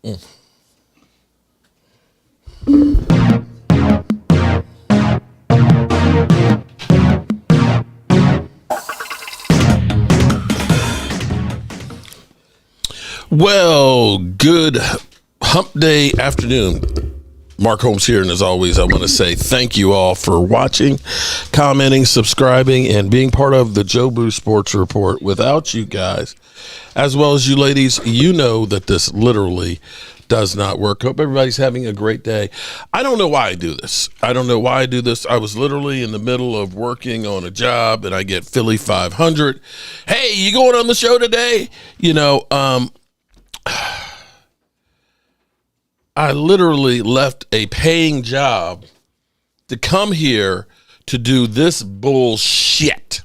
Well, good hump day afternoon. Mark Holmes here, and as always, I want to say thank you all for watching, commenting, subscribing, and being part of the Joe Boo Sports Report. Without you guys, as well as you ladies, you know that this literally does not work. Hope everybody's having a great day. I don't know why I do this. I was literally in the middle of working on a job, and I get Philly 500. Hey, you going on the show today? I literally left a paying job to come here to do this bullshit.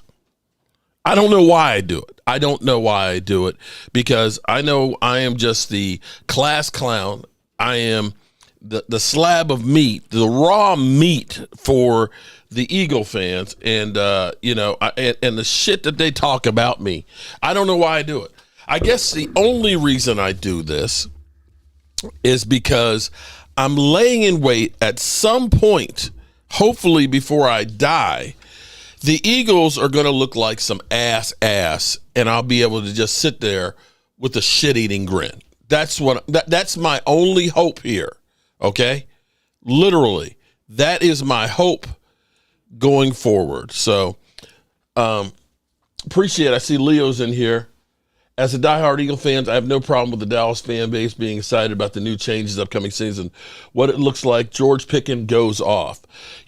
I don't know why I do it. I don't know why I do it, because I know I am just the class clown. I am the slab of meat, the raw meat for the Eagle fans, and and the shit that they talk about me. I don't know why I do it. I guess the only reason I do this is because I'm laying in wait at some point, hopefully before I die. The Eagles are going to look like some ass, and I'll be able to just sit there with a shit-eating grin. That's my only hope here, okay? Literally, that is my hope going forward. So, appreciate it. I see Leo's in here. As a diehard Eagle fans, I have no problem with the Dallas fan base being excited about the new changes upcoming season. What it looks like, George Pickens goes off.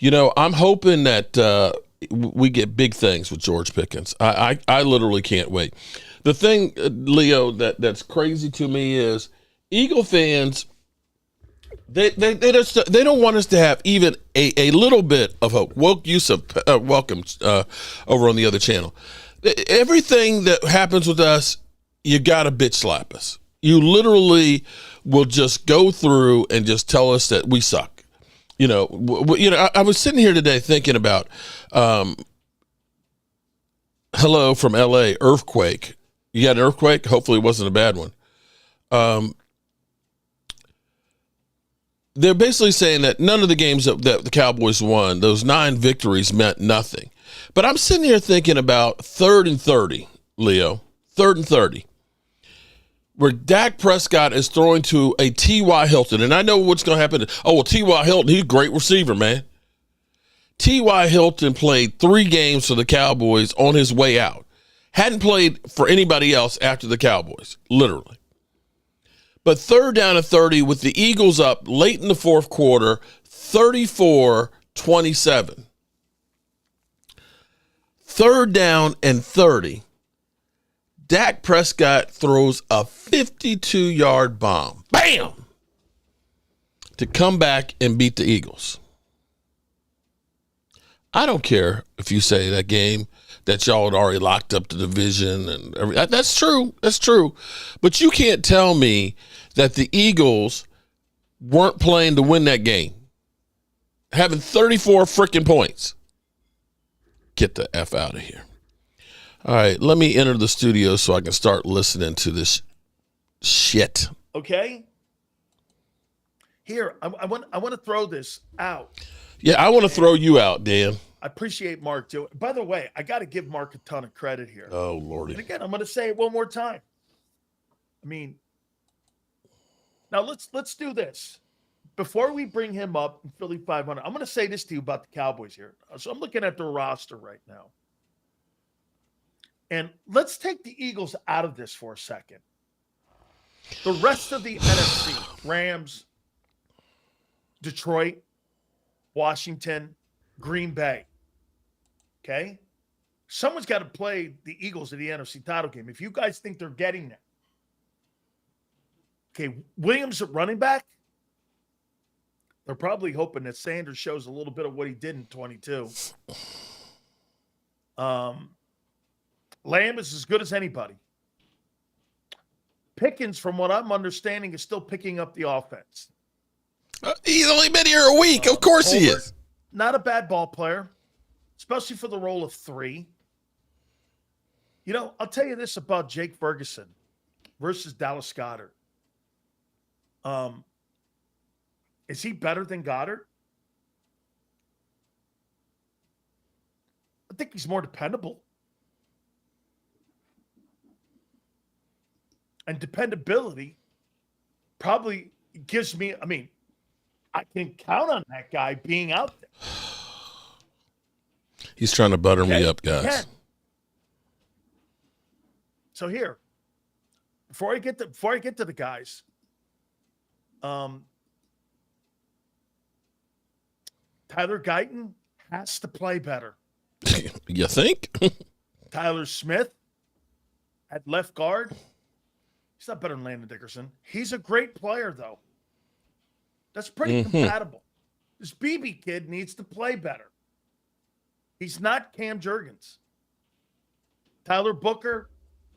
I'm hoping that we get big things with George Pickens. I literally can't wait. The thing, Leo, that's crazy to me is Eagle fans, they don't want us to have even a little bit of hope. Woke Yusuf, welcome over on the other channel. Everything that happens with us, you gotta bitch slap us. You literally will just go through and just tell us that we suck. I was sitting here today thinking about, hello from LA, earthquake. You got an earthquake? Hopefully it wasn't a bad one. They're basically saying that none of the games that the Cowboys won, those 9 victories, meant nothing. But I'm sitting here thinking about 3rd and 30, Leo, 3rd and 30, where Dak Prescott is throwing to a T.Y. Hilton. And I know what's going to happen. Oh, well, T.Y. Hilton, he's a great receiver, man. T.Y. Hilton played 3 games for the Cowboys on his way out. Hadn't played for anybody else after the Cowboys, literally. But 3rd down and 30 with the Eagles up late in the 4th quarter, 34-27. 3rd down and 30. Dak Prescott throws a 52-yard bomb. Bam! To come back and beat the Eagles. I don't care if you say that game that y'all had already locked up the division and everything. That's true. That's true. But you can't tell me that the Eagles weren't playing to win that game. Having 34 freaking points. Get the F out of here. All right, let me enter the studio so I can start listening to this shit. Okay? Here, I want to throw this out. Yeah, I want to throw you out, Dan. I appreciate Mark doing. By the way, I got to give Mark a ton of credit here. Oh, Lordy. And again, I'm going to say it one more time. I mean, now let's do this. Before we bring him up in Philly 500, I'm going to say this to you about the Cowboys here. So I'm looking at their roster right now. And let's take the Eagles out of this for a second. The rest of the NFC, Rams, Detroit, Washington, Green Bay. Okay? Someone's got to play the Eagles in the NFC title game. If you guys think they're getting that. Okay, Williams at running back. They're probably hoping that Sanders shows a little bit of what he did in 22. Lamb is as good as anybody. Pickens, from what I'm understanding, is still picking up the offense. He's only been here a week. Of course he is. Not a bad ball player, especially for the role of 3. I'll tell you this about Jake Ferguson versus Dallas Goedert. Is he better than Goddard? I think he's more dependable. And dependability probably gives me, I can count on that guy being out there. He's trying to butter me up, guys. Again. So here, before I get to the guys, Tyler Guyton has to play better. You think? Tyler Smith at left guard. He's not better than Landon Dickerson. He's a great player, though. That's pretty compatible. This BB kid needs to play better. He's not Cam Jurgens. Tyler Booker,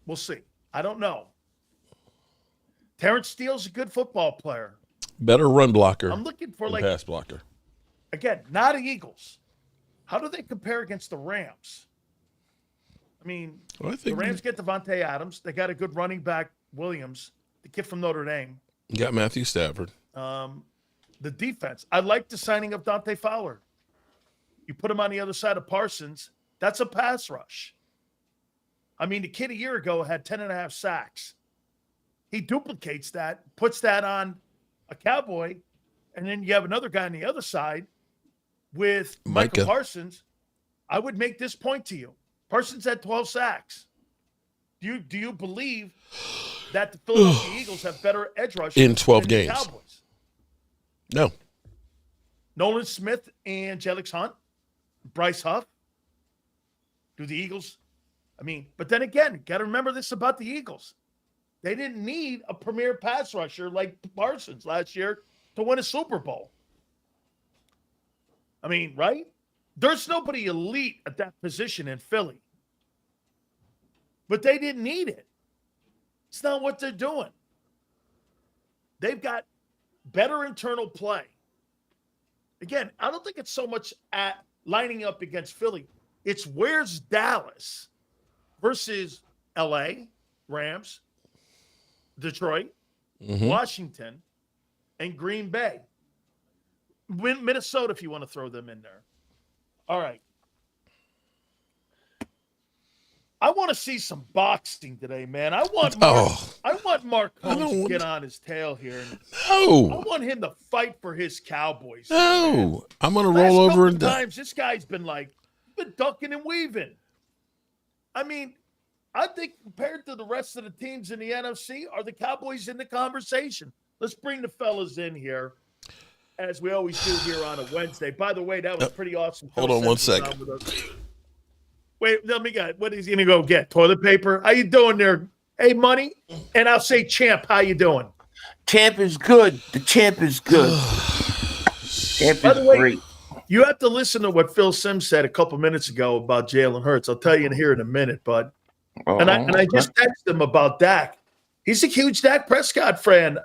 we'll see. I don't know. Terrence Steele's a good football player. Better run blocker. I'm looking for pass blocker. Again, not Eagles. How do they compare against the Rams? I think the Rams get Devontae Adams. They got a good running back, Williams, the kid from Notre Dame. You got Matthew Stafford. The defense. I like the signing of Dante Fowler. You put him on the other side of Parsons, that's a pass rush. The kid a year ago had 10.5 sacks. He duplicates that, puts that on a Cowboy, and then you have another guy on the other side with Michael Parsons. I would make this point to you. Parsons had 12 sacks. Do you believe that the Philadelphia Eagles have better edge rushers in 12 than games? The Cowboys? No. Nolan Smith and Jelix Hunt, Bryce Huff. Do the Eagles? But then again, got to remember this about the Eagles. They didn't need a premier pass rusher like Parsons last year to win a Super Bowl. Right? There's nobody elite at that position in Philly. But they didn't need it. It's not what they're doing. They've got better internal play. Again, I don't think it's so much at lining up against Philly. It's where's Dallas versus LA, Rams, Detroit, Washington, and Green Bay. Minnesota, if you want to throw them in there. All right. I want to see some boxing today, man. I want Mark Holmes to get on his tail here. I want him to fight for his Cowboys. No. I'm going to roll over and times this guy's been ducking and weaving. I think compared to the rest of the teams in the NFC, are the Cowboys in the conversation? Let's bring the fellas in here, as we always do here on a Wednesday. By the way, that was pretty awesome. Hold on one second. Wait, let me get. What is he gonna go get? Toilet paper? How you doing there? Hey, Money, and I'll say Champ. How you doing? Champ is good. The champ is good. Champ is great. You have to listen to what Phil Simms said a couple minutes ago about Jalen Hurts. I'll tell you here in a minute, bud. And I just texted him about Dak. He's a huge Dak Prescott fan.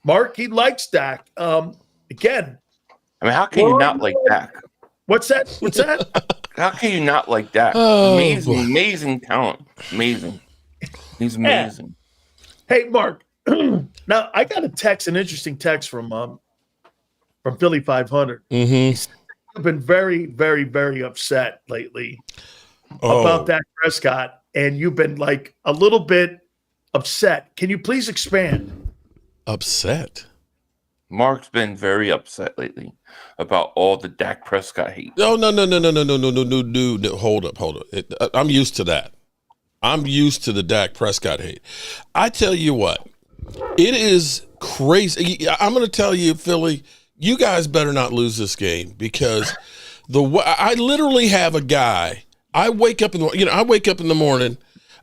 Mark, he likes Dak. Again. How can you not like Dak? What's that? How can you not like Dak? Amazing talent. Amazing. He's amazing. Hey, Mark. Now, I got an interesting text from Philly 500. I've been very, very, very upset lately about Dak Prescott, and you've been a little bit upset. Can you please expand? Upset? Mark's been very upset lately about all the Dak Prescott hate. No. Hold up. I'm used to that. I'm used to the Dak Prescott hate. I tell you what, it is crazy. I'm going to tell you, Philly, you guys better not lose this game because I literally have a guy. I wake up in the morning.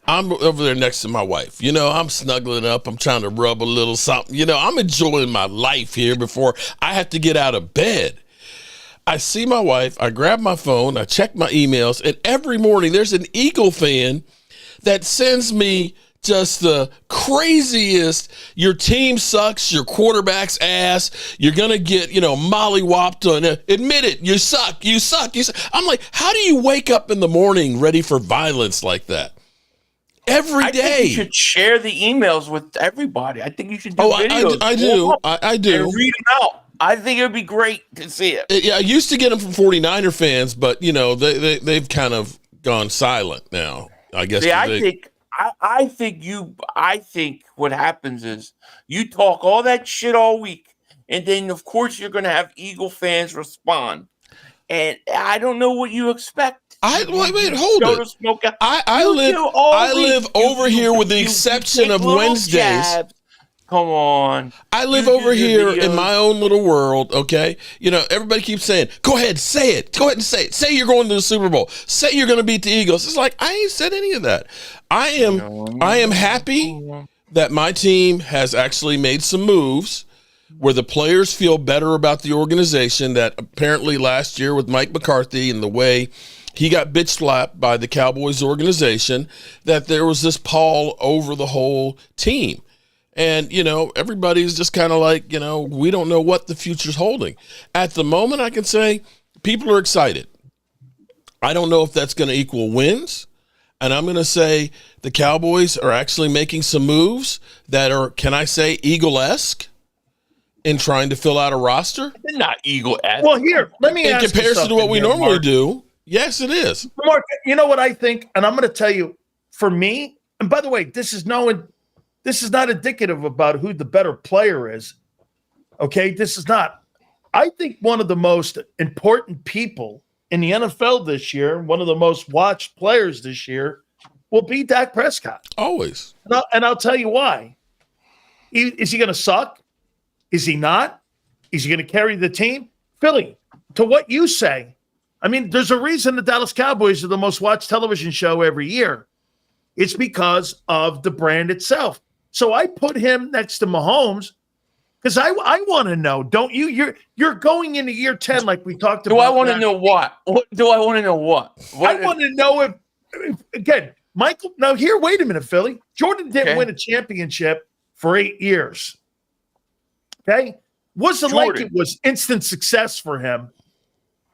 I'm over there next to my wife. I'm snuggling up. I'm trying to rub a little something. I'm enjoying my life here before I have to get out of bed. I see my wife. I grab my phone. I check my emails. And every morning there's an Eagle fan that sends me just the craziest. Your team sucks. Your quarterback's ass. You're going to get, mollywopped on it. Admit it. You suck. You suck. I'm like, how do you wake up in the morning ready for violence like that? every I day. think you should share the emails with everybody. I think you should do Oh, videos. I do. I do. And read them out. I think it would be great to see it. Yeah, I used to get them from 49er fans, but they've kind of gone silent now. I guess. See, I think what happens is you talk all that shit all week, and then of course you're going to have Eagle fans respond, and I don't know what you expect. Wait, hold it. I live over here with the exception of Wednesdays. Jabs. Come on. I live over here in my own little world, okay? Everybody keeps saying, go ahead, say it. Go ahead and say it. Say you're going to the Super Bowl. Say you're going to beat the Eagles. It's like, I ain't said any of that. I am happy that my team has actually made some moves where the players feel better about the organization, that apparently last year with Mike McCarthy and the way he got bitch slapped by the Cowboys organization, that there was this pall over the whole team. And, everybody's just kind of like, we don't know what the future's holding. At the moment, I can say people are excited. I don't know if that's going to equal wins. And I'm going to say the Cowboys are actually making some moves that are, can I say, Eagle-esque in trying to fill out a roster. They're not Eagle-esque. Well, here, let me ask you in comparison to what we normally do. Yes, it is. Mark, you know what I think? And I'm going to tell you, for me, and by the way, this is not indicative about who the better player is. Okay, this is not. I think one of the most important people in the NFL this year, one of the most watched players this year, will be Dak Prescott. Always. And I'll tell you why. Is he going to suck? Is he not? Is he going to carry the team? Philly, to what you say, I mean, there's a reason the Dallas Cowboys are the most watched television show every year. It's because of the brand itself. So I put him next to Mahomes because I want to know, don't you? You're going into year 10 like we talked about. Do I want to know what? Do I want to know what? I want to know if again, Michael. Now here, wait a minute, Philly. Jordan didn't win a championship for 8 years. Okay, wasn't like it was instant success for him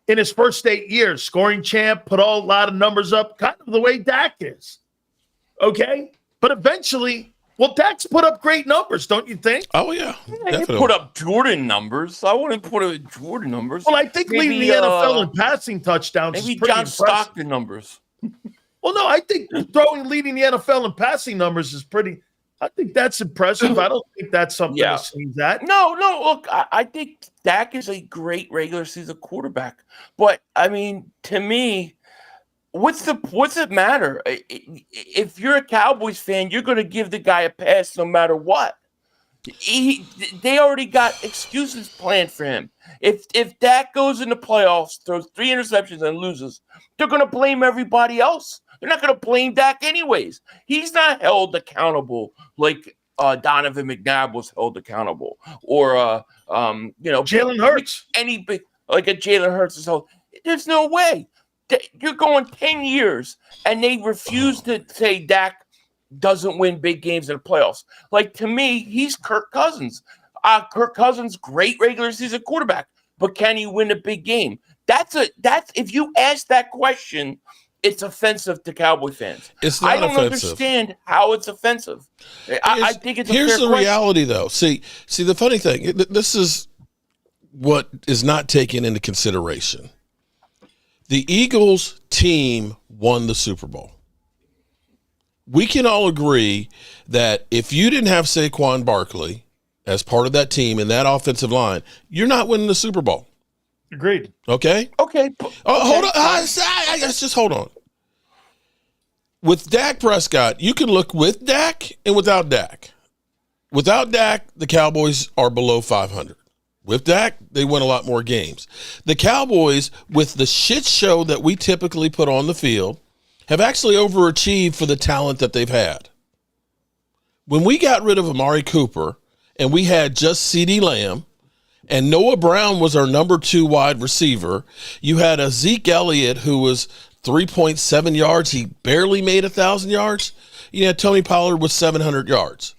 in his first 8 years. Scoring champ, put a lot of numbers up, kind of the way Dak is. Okay, but eventually. Well, Dak's put up great numbers, don't you think? Oh, yeah. He put up Jordan numbers. I wouldn't put up Jordan numbers. Well, I think leading the NFL in passing touchdowns maybe is pretty John impressive. Stockton numbers. Well, no, I think leading the NFL in passing numbers is pretty – I think that's impressive. I don't think that's something to sneeze at. No, look, I think Dak is a great regular season quarterback. But, I mean, to me – what's it matter? If you're a Cowboys fan, you're going to give the guy a pass no matter what. They already got excuses planned for him. If Dak goes in the playoffs, throws 3 interceptions and loses, they're going to blame everybody else. They're not going to blame Dak anyways. He's not held accountable like Donovan McNabb was held accountable, or Jalen Hurts. Like a Jalen Hurts is held. There's no way. You're going 10 years, and they refuse to say Dak doesn't win big games in the playoffs. Like, to me, he's Kirk Cousins. Kirk Cousins, great regular season quarterback, but can he win a big game? That's if you ask that question, it's offensive to Cowboy fans. It's not offensive. I don't understand how it's offensive. I think it's a here's fair the question. reality, though. See, the funny thing, this is what is not taken into consideration. The Eagles team won the Super Bowl. We can all agree that if you didn't have Saquon Barkley as part of that team and that offensive line, you're not winning the Super Bowl. Agreed. Okay? Okay. Hold on. Just hold on. With Dak Prescott, you can look with Dak and without Dak. Without Dak, the Cowboys are below 500. With Dak, they win a lot more games. The Cowboys, with the shit show that we typically put on the field, have actually overachieved for the talent that they've had. When we got rid of Amari Cooper and we had just CeeDee Lamb and Noah Brown was our number 2 wide receiver, you had a Zeke Elliott who was 3.7 yards. He barely made 1,000 yards. You had Tony Pollard with 700 yards.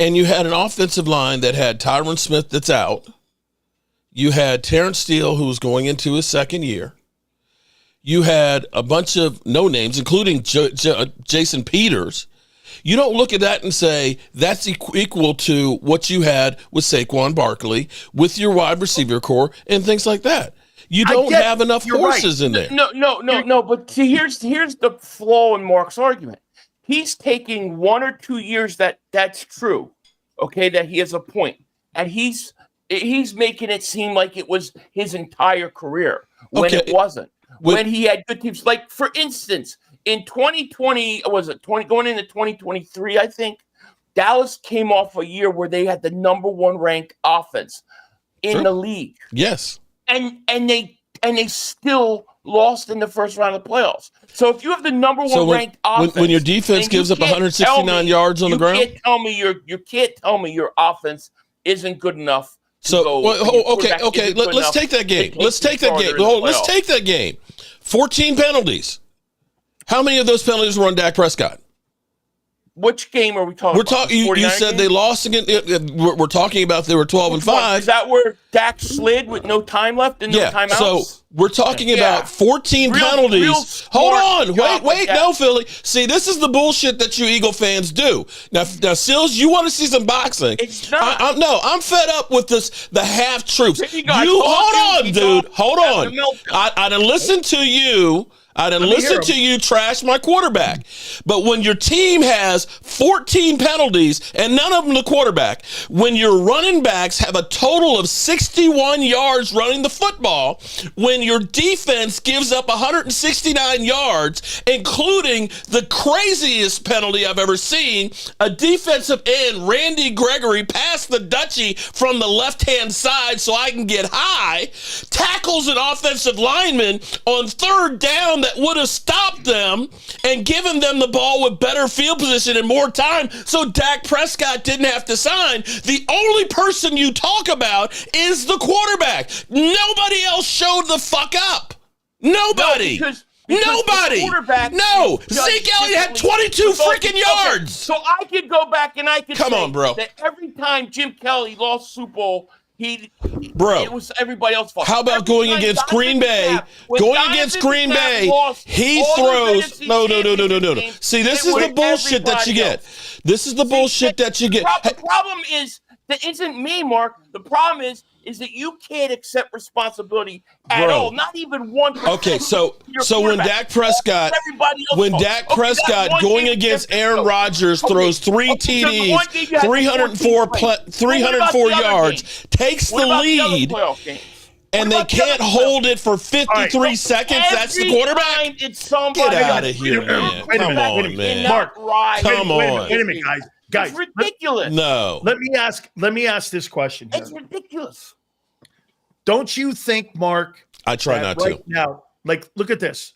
And you had an offensive line that had Tyron Smith that's out. You had Terrence Steele, who was going into his second year. you had a bunch of no names, including Jason Peters. You don't look at that and say that's equal to what you had with Saquon Barkley, with your wide receiver core and things like that. You don't have enough horses in there. No. But see, here's the flaw in Mark's argument. He's taking 1 or 2 years that's true, okay, that he has a point, and he's making it seem like it was his entire career when it wasn't. When he had good teams, like for instance, in 2020, going into 2023, I think Dallas came off a year where they had the number 1 ranked offense in the league. Yes, and they still lost in the first round of the playoffs. So if you have the number 1 ranked offense, when your defense gives up 169 yards on the ground, you can't tell me your offense isn't good enough. Okay. Let's take that game. Let's take that game. 14 penalties. How many of those penalties were on Dak Prescott? Which game are we talking about? You said they lost again. We're talking about they were 12-5. Is that where Dak slid with no time left and no timeouts? So we're talking about 14 penalties. Hold on. Wait. No, Philly. See, this is the bullshit that you Eagle fans do. Now, Sills, you want to see some boxing. It's not. I'm fed up with the half truths. Hold on, dude. Hold on. I didn't listen to you. I didn't listen to you trash my quarterback. But when your team has 14 penalties and none of them the quarterback, when your running backs have a total of 61 yards running the football, when your defense gives up 169 yards, including the craziest penalty I've ever seen, a defensive end, Randy Gregory, passed the Dutchie from the left-hand side so I can get high, tackles an offensive lineman on third down that would have stopped them and given them the ball with better field position and more time so Dak Prescott didn't have to sign. The only person you talk about is the quarterback. Nobody else showed the fuck up. Nobody. Nobody. No. Zeke Elliott had 22 freaking yards. So I could go back and I could say that every time Jim Kelly lost Super Bowl, it was everybody else's fault. How about going against Green Bay? He throws. No. See, this is the bullshit that you get. This is the bullshit that you get. The problem is that isn't me, Mark. The problem is that you can't accept responsibility at all. Not even 1%. Okay, so when Dak Prescott going against Aaron Rodgers throws 3 TDs, 304 yards, takes the lead, and they can't hold it for 53 seconds, that's the quarterback? Get out of here, man. Come on, man. Mark, come on. Wait a minute, guys. It's ridiculous. No. Let me ask this question here. It's ridiculous. Don't you think, Mark? I try not to. Now, look at this.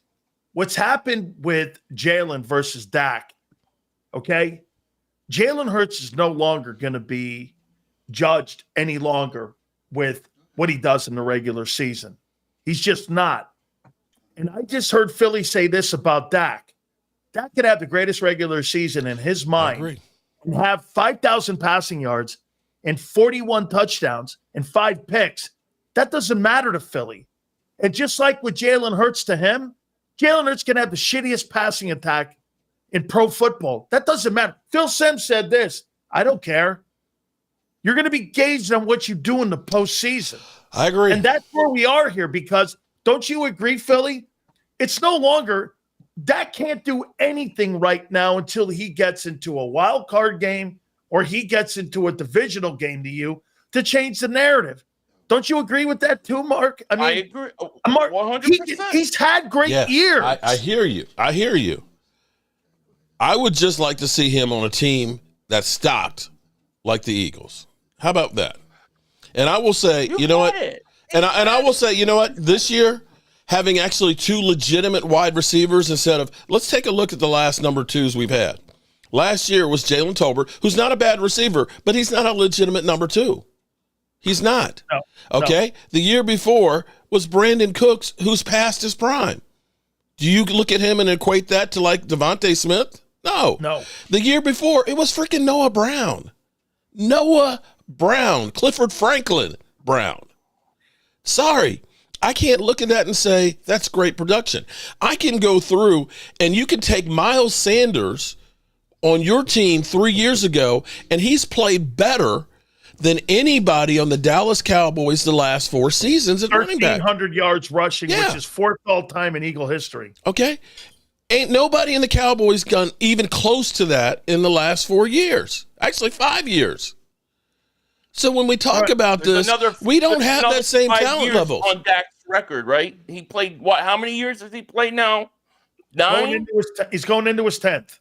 What's happened with Jalen versus Dak? Okay, Jalen Hurts is no longer going to be judged any longer with what he does in the regular season. He's just not. And I just heard Philly say this about Dak. Dak could have the greatest regular season in his mind and have 5,000 passing yards and 41 touchdowns and 5 picks. That doesn't matter to Philly. And just like with Jalen Hurts to him, Jalen Hurts can have the shittiest passing attack in pro football. That doesn't matter. Phil Simms said this. I don't care. You're going to be gauged on what you do in the postseason. I agree. And that's where we are here because don't you agree, Philly? It's no longer Dak can't do anything right now until he gets into a wild card game or he gets into a divisional game to you to change the narrative. Don't you agree with that too, Mark? I mean, I agree. Mark, 100%. He's had great years. I hear you. I would just like to see him on a team that's stocked like the Eagles. How about that? And I will say, you know what? And I will say, you know what? This year, having actually 2 legitimate wide receivers instead of, let's take a look at the last number 2s we've had. Last year was Jalen Tolbert, who's not a bad receiver, but he's not a legitimate number 2. He's not. No, okay? No. The year before was Brandon Cooks, who's past his prime. Do you look at him and equate that to like Devontae Smith? No. The year before, it was freaking Noah Brown. Clifford Franklin Brown. Sorry. I can't look at that and say that's great production. I can go through and you can take Miles Sanders on your team 3 years ago, and he's played better than anybody on the Dallas Cowboys the last 4 seasons at running back. 1,300 yards rushing, which is 4th all-time in Eagle history. Okay. Ain't nobody in the Cowboys gone even close to that in the last 4 years. Actually, 5 years. So when we talk about this, we don't have that same talent level. On Dak's record, right? He played what? How many years has he played now? 9? He's going into his 10th.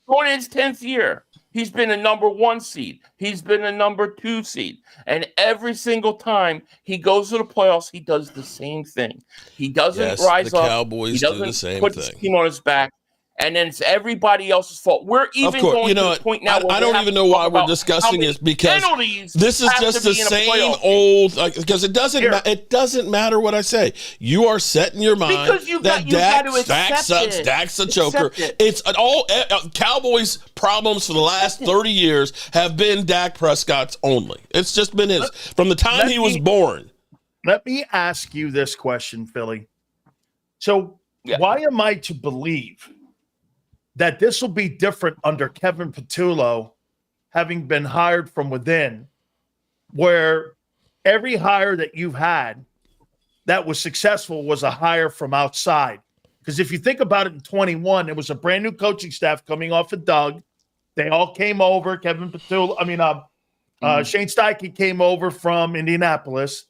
Going in his 10th year. He's been a number 1 seed. He's been a number 2 seed. And every single time he goes to the playoffs, he does the same thing. He doesn't rise the up. Cowboys He doesn't do the same put thing. his team on his back. And then it's everybody else's fault. We're even going to the point now where I don't even know why we're discussing this, because this is just the same old, because it doesn't matter what I say. You are set in your mind that Dak sucks, Dak's a choker. It's all Cowboys problems for the last 30 years have been Dak Prescott's only. It's just been his from the time he was born. Let me ask you this question, Philly. So why am I to believe that this will be different under Kevin Patullo, having been hired from within, where every hire that you've had that was successful was a hire from outside? Because if you think about it, in 21, it was a brand new coaching staff coming off of Doug. They all came over. Kevin Patullo, Shane Steichen came over from Indianapolis.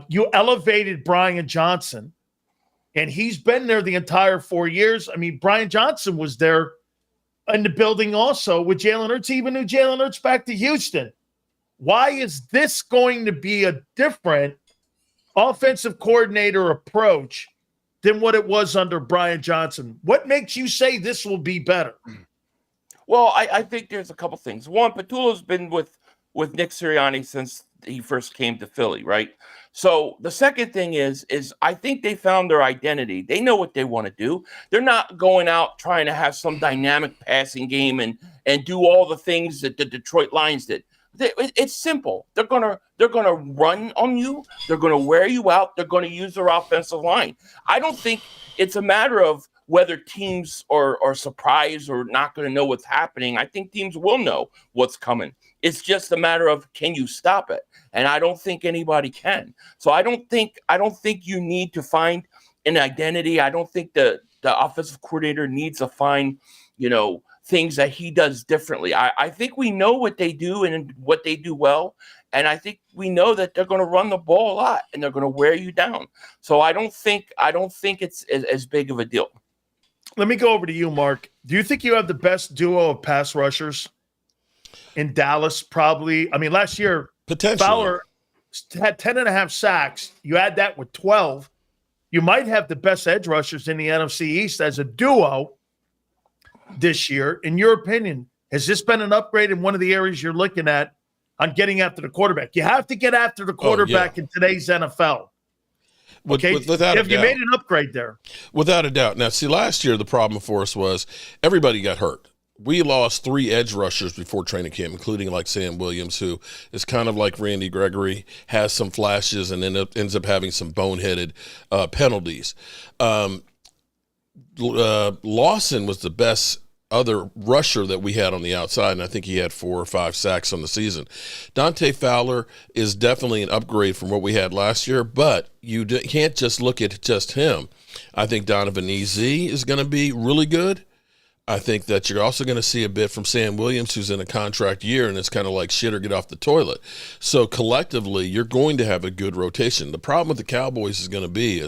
You elevated Brian Johnson. And he's been there the entire 4 years. I mean, Brian Johnson was there in the building also with Jalen Hurts. He even knew Jalen Hurts back to Houston. Why is this going to be a different offensive coordinator approach than what it was under Brian Johnson? What makes you say this will be better? Well, I think there's a couple things. One, Patullo's been with Nick Sirianni since he first came to Philly, right? So the second thing is I think they found their identity. They know what they want to do. They're not going out trying to have some dynamic passing game and do all the things that the Detroit Lions did. It's simple. They're gonna run on you. They're gonna wear you out. They're gonna use their offensive line. I don't think it's a matter of whether teams are surprised or not going to know what's happening. I think teams will know what's coming. It's just a matter of, can you stop it? And I don't think anybody can. So I don't think you need to find an identity. I don't think the offensive coordinator needs to find, things that he does differently. I think we know what they do and what they do well. And I think we know that they're going to run the ball a lot and they're going to wear you down. So I don't think it's as big of a deal. Let me go over to you, Mark. Do you think you have the best duo of pass rushers in Dallas? Probably. I mean, last year, potentially, Fowler had 10.5 sacks. You add that with 12. You might have the best edge rushers in the NFC East as a duo this year. In your opinion, has this been an upgrade in one of the areas you're looking at on getting after the quarterback? You have to get after the quarterback in today's NFL. Okay, without have you made an upgrade there? Without a doubt. Now, see, last year the problem for us was everybody got hurt. We lost 3 edge rushers before training camp, including like Sam Williams, who is kind of like Randy Gregory, has some flashes and ends up having some boneheaded penalties. Lawson was the best other rusher that we had on the outside, and I think he had 4 or 5 sacks on the season. Dante Fowler is definitely an upgrade from what we had last year, but you can't just look at just him. I think Donovan Easy is going to be really good. I think that you're also going to see a bit from Sam Williams, who's in a contract year, and it's kind of like shit or get off the toilet. So collectively, you're going to have a good rotation. The problem with the Cowboys is going to be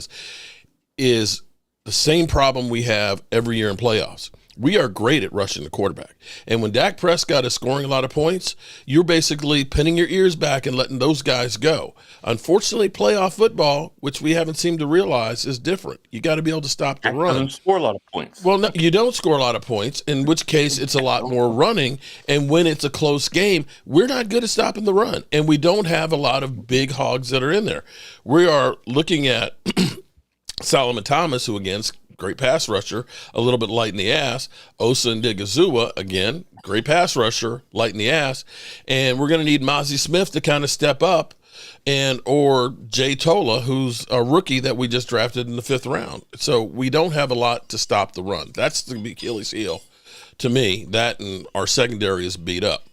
is the same problem we have every year in playoffs. We are great at rushing the quarterback. And when Dak Prescott is scoring a lot of points, you're basically pinning your ears back and letting those guys go. Unfortunately, playoff football, which we haven't seemed to realize, is different. You got to be able to stop the run. Doesn't score a lot of points. Well, no, you don't score a lot of points, in which case it's a lot more running. And when it's a close game, we're not good at stopping the run. And we don't have a lot of big hogs that are in there. We are looking at Solomon Thomas, who, again, great pass rusher, a little bit light in the ass. Osa Ndigazua, again, great pass rusher, light in the ass. And we're going to need Mozzie Smith to kind of step up and or Jay Tola, who's a rookie that we just drafted in the 5th round. So we don't have a lot to stop the run. That's the Achilles heel to me. That and our secondary is beat up.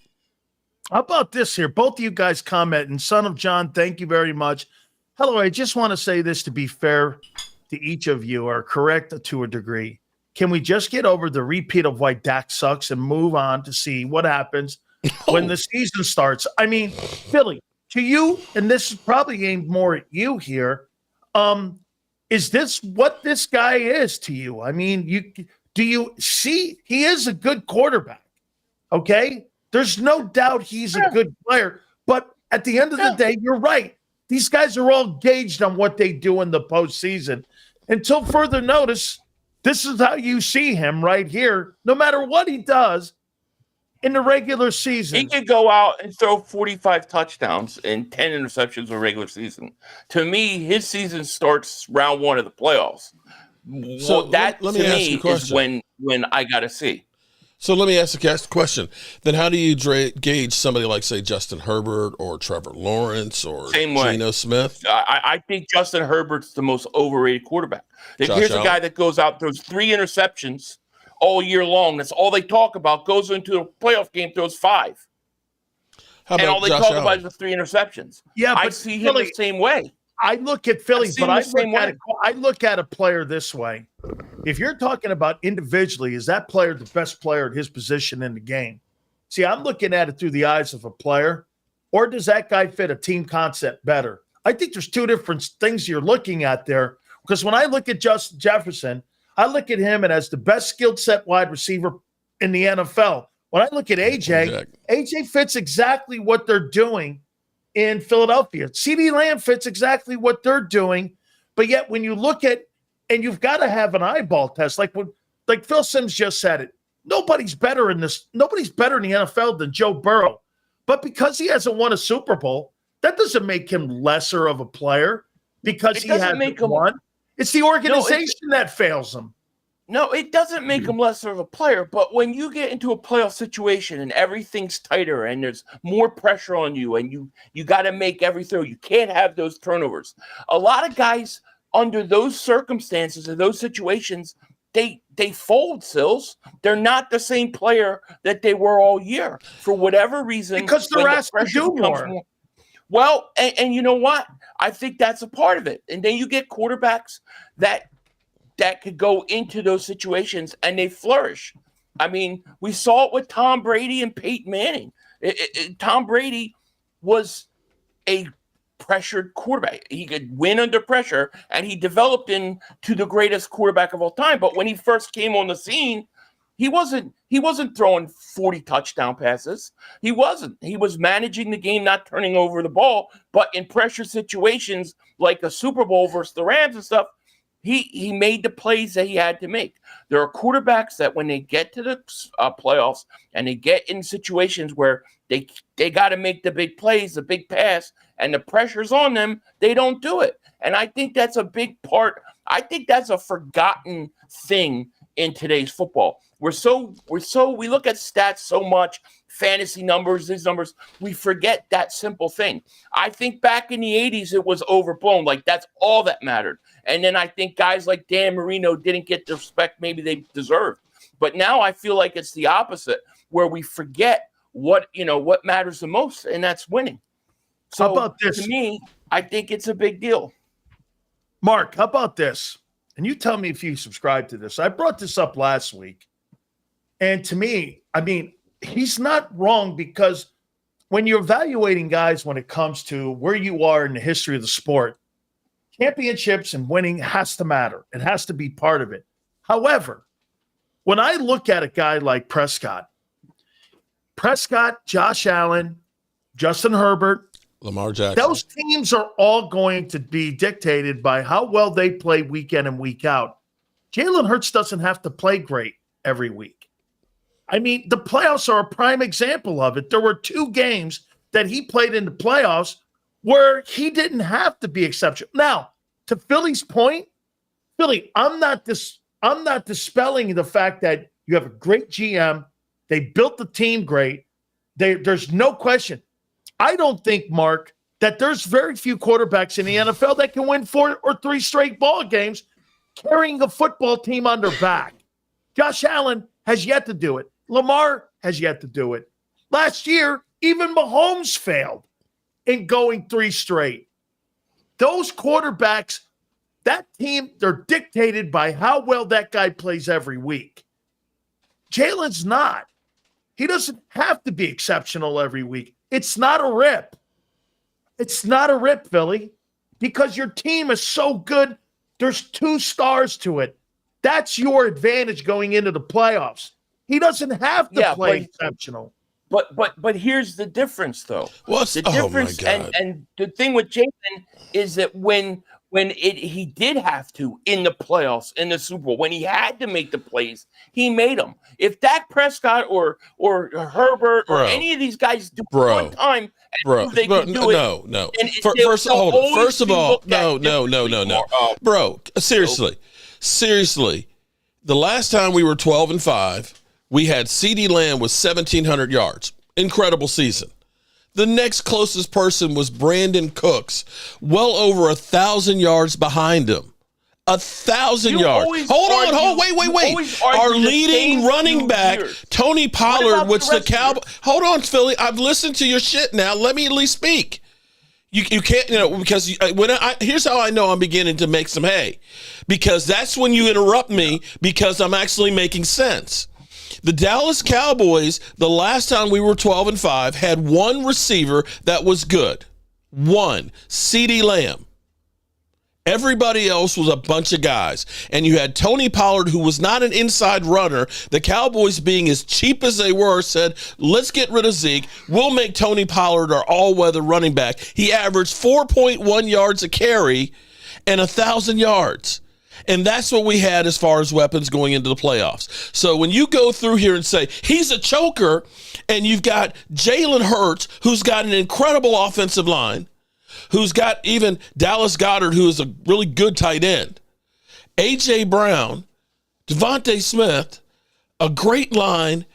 How about this here? Both of you guys comment, and Son of John, thank you very much. Hello, I just want to say this to be fair to each of you, or correct to a degree. Can we just get over the repeat of why Dak sucks and move on to see what happens when the season starts? I mean, Philly, to you, and this is probably aimed more at you here, is this what this guy is to you? I mean, do you see he is a good quarterback, okay? There's no doubt he's a good player, but at the end of the day, you're right. These guys are all gauged on what they do in the postseason. Until further notice, this is how you see him right here. No matter what he does in the regular season. He could go out and throw 45 touchdowns and 10 interceptions in regular season. To me, his season starts round 1 of the playoffs. So that let to me ask me you a question. is when I got to see. So let me ask the question. Then how do you gauge somebody like, say, Justin Herbert or Trevor Lawrence or Geno Smith? I think Justin Herbert's the most overrated quarterback. Here's a guy that goes out, throws 3 interceptions all year long. That's all they talk about. Goes into a playoff game, throws 5. How about and all they Josh talk Allen? about is the 3 interceptions. Yeah, I but see him Philly, the same way. I look at Philly, but I look at a player this way. If you're talking about individually, is that player the best player at his position in the game? See, I'm looking at it through the eyes of a player, or does that guy fit a team concept better? I think there's 2 different things you're looking at there. Because when I look at Justin Jefferson, I look at him and as the best skilled set wide receiver in the NFL. When I look at AJ fits exactly what they're doing in Philadelphia. CeeDee Lamb fits exactly what they're doing. But yet when you look at, and you've got to have an eyeball test, like Phil Simms just said it, nobody's better in the NFL than Joe Burrow. But because he hasn't won a Super Bowl, that doesn't make him lesser of a player because he hasn't won. It's the organization that fails him. No, it doesn't make him lesser of a player, but when you get into a playoff situation and everything's tighter and there's more pressure on you and you got to make every throw, you can't have those turnovers. A lot of guys under those circumstances and those situations, they fold, Sills. They're not the same player that they were all year for whatever reason. Because they're asked to do more. Well, and you know what? I think that's a part of it. And then you get quarterbacks that could go into those situations and they flourish. I mean, we saw it with Tom Brady and Peyton Manning. Tom Brady was a pressured quarterback. He could win under pressure, and he developed into the greatest quarterback of all time. But when he first came on the scene, he wasn't throwing 40 touchdown passes. He wasn't. He was managing the game, not turning over the ball. But in pressure situations like a Super Bowl versus the Rams and stuff, he made the plays that he had to make. There are quarterbacks that when they get to the playoffs and they get in situations where they got to make the big plays, the big pass, and the pressure's on them, they don't do it. And I think that's a big part. I think that's a forgotten thing in today's football. We look at stats so much, fantasy numbers, these numbers, we forget that simple thing. I think back in the 80s, it was overblown. Like, that's all that mattered. And then I think guys like Dan Marino didn't get the respect maybe they deserved. But now I feel like it's the opposite, where we forget what matters the most, and that's winning. So how about this? To me, I think it's a big deal. Mark, how about this? And you tell me if you subscribe to this. I brought this up last week. And to me, I mean, he's not wrong, because when you're evaluating guys when it comes to where you are in the history of the sport, championships and winning has to matter. It has to be part of it. However, when I look at a guy like Prescott, Josh Allen, Justin Herbert, Lamar Jackson, those teams are all going to be dictated by how well they play week in and week out. Jalen Hurts doesn't have to play great every week. I mean, the playoffs are a prime example of it. There were 2 games that he played in the playoffs where he didn't have to be exceptional. Now, to Philly's point, Philly, I'm not dispelling the fact that you have a great GM. They built the team great. There's no question. I don't think, Mark, that there's very few quarterbacks in the NFL that can win 4 or 3 straight ball games carrying a football team on their back. Josh Allen has yet to do it. Lamar has yet to do it. Last year, even Mahomes failed in going 3 straight. Those quarterbacks, that team, they're dictated by how well that guy plays every week. Jalen's not. He doesn't have to be exceptional every week. It's not a rip. It's not a rip, Philly, because your team is so good. There's 2 stars to it. That's your advantage going into the playoffs. He doesn't have to play exceptional. But here's the difference, though. What's the difference? Oh my God. And the thing with Jalen is that when he did have to in the playoffs, in the Super Bowl, when he had to make the plays, he made them. If Dak Prescott or Herbert or any of these guys do it one time, they can do it. No. First of all, no. Bro, seriously. The last time we were 12-5, we had CeeDee Lamb with 1,700 yards. Incredible season. The next closest person was Brandon Cooks, well over 1,000 yards behind him. 1,000 yards. Wait. Our leading running back, Tony Pollard, which the Cowboys. Hold on, Philly. I've listened to your shit now. Let me at least speak. You can't, because here's how I know I'm beginning to make some hay. Because that's when you interrupt me, because I'm actually making sense. The Dallas Cowboys, the last time we were 12-5, had one receiver that was good. One, CeeDee Lamb. Everybody else was a bunch of guys. And you had Tony Pollard, who was not an inside runner. The Cowboys, being as cheap as they were, said, let's get rid of Zeke. We'll make Tony Pollard our all-weather running back. He averaged 4.1 yards a carry and 1,000 yards. And that's what we had as far as weapons going into the playoffs. So when you go through here and say, he's a choker, and you've got Jalen Hurts, who's got an incredible offensive line, who's got even Dallas Goedert, who is a really good tight end, A.J. Brown, Devontae Smith, a great line,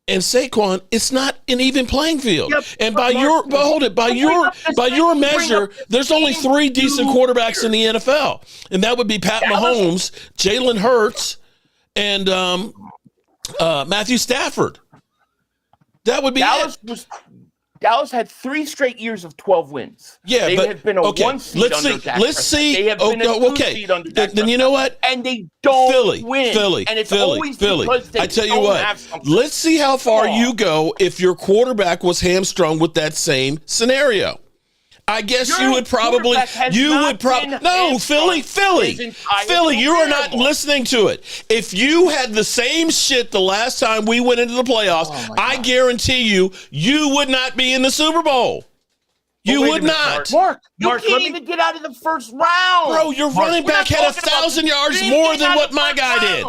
and Saquon, it's not an even playing field. Yep. And by your measure, there's only 3 decent quarterbacks in the NFL, and that would be Pat Mahomes, Jalen Hurts, and Matthew Stafford. That would be Dallas had 3 straight years of 12 wins. Yeah, they have been a 1 seed under Dak Prescott. They have been a 2 seed under Dak Prescott. Then you know what? And they don't win. Philly. And it's always because they I tell you don't what, have something. let's see how far you go if your quarterback was hamstrung with that same scenario. I guess you would probably, no, Philly, you are not listening to it. If you had the same shit the last time we went into the playoffs, I guarantee you would not be in the Super Bowl. You would not. Mark, you can't even get out of the first round. Bro, your running back had 1,000 yards more than what my guy did.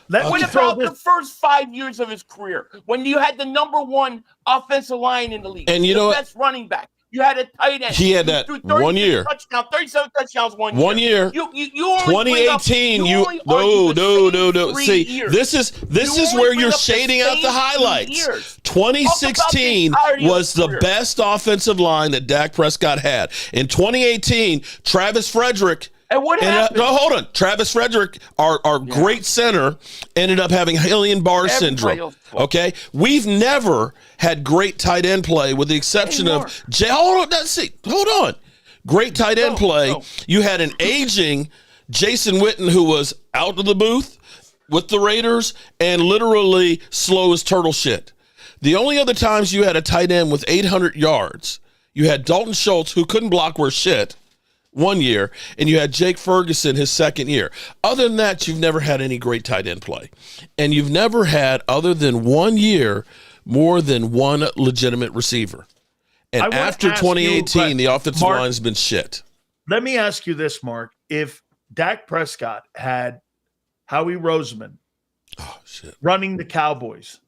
What about the first 5 years of his career when you had the number 1 offensive line in the league, and you know the best running back? You had a tight end. He had that 1 year. 37 touchdowns 1 year. 1 year. You only 2018. No. See, this is where you're shading out the highlights. 2016 was the best offensive line that Dak Prescott had. In 2018, Travis Frederick. And what happened? Hold on. Travis Frederick, our great center, ended up having Guillain-Barré syndrome. Okay? We've never had great tight end play with the exception of hold on. Great tight end play. You had an aging Jason Witten who was out of the booth with the Raiders and literally slow as turtle shit. The only other times you had a tight end with 800 yards, you had Dalton Schultz, who couldn't block worth shit, 1 year, and you had Jake Ferguson his second year. Other than that, you've never had any great tight end play. And you've never had, other than 1 year, more than one legitimate receiver. And after 2018, the offensive line has been shit. Let me ask you this, Mark. If Dak Prescott had Howie Roseman running the Cowboys,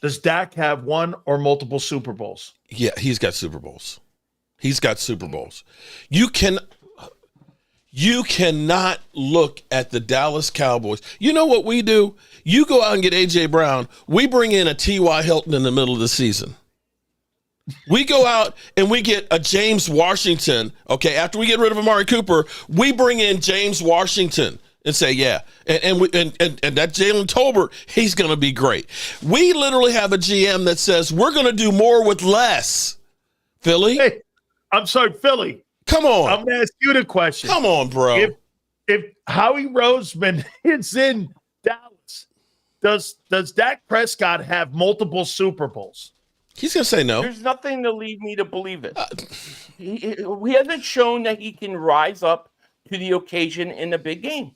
does Dak have 1 or multiple Super Bowls? Yeah, he's got Super Bowls. He's got Super Bowls. You cannot look at the Dallas Cowboys. You know what we do? You go out and get A.J. Brown. We bring in a T.Y. Hilton in the middle of the season. We go out and we get a James Washington. Okay, after we get rid of Amari Cooper, we bring in James Washington and say, yeah, and that Jalen Tolbert, he's going to be great. We literally have a GM that says we're going to do more with less. Philly, Hey, I'm sorry, Philly. come on. I'm going to ask you the question. Come on, bro. If Howie Roseman is in Dallas, does Dak Prescott have multiple Super Bowls? He's going to say no. There's nothing to lead me to believe it. He hasn't shown that he can rise up to the occasion in a big game.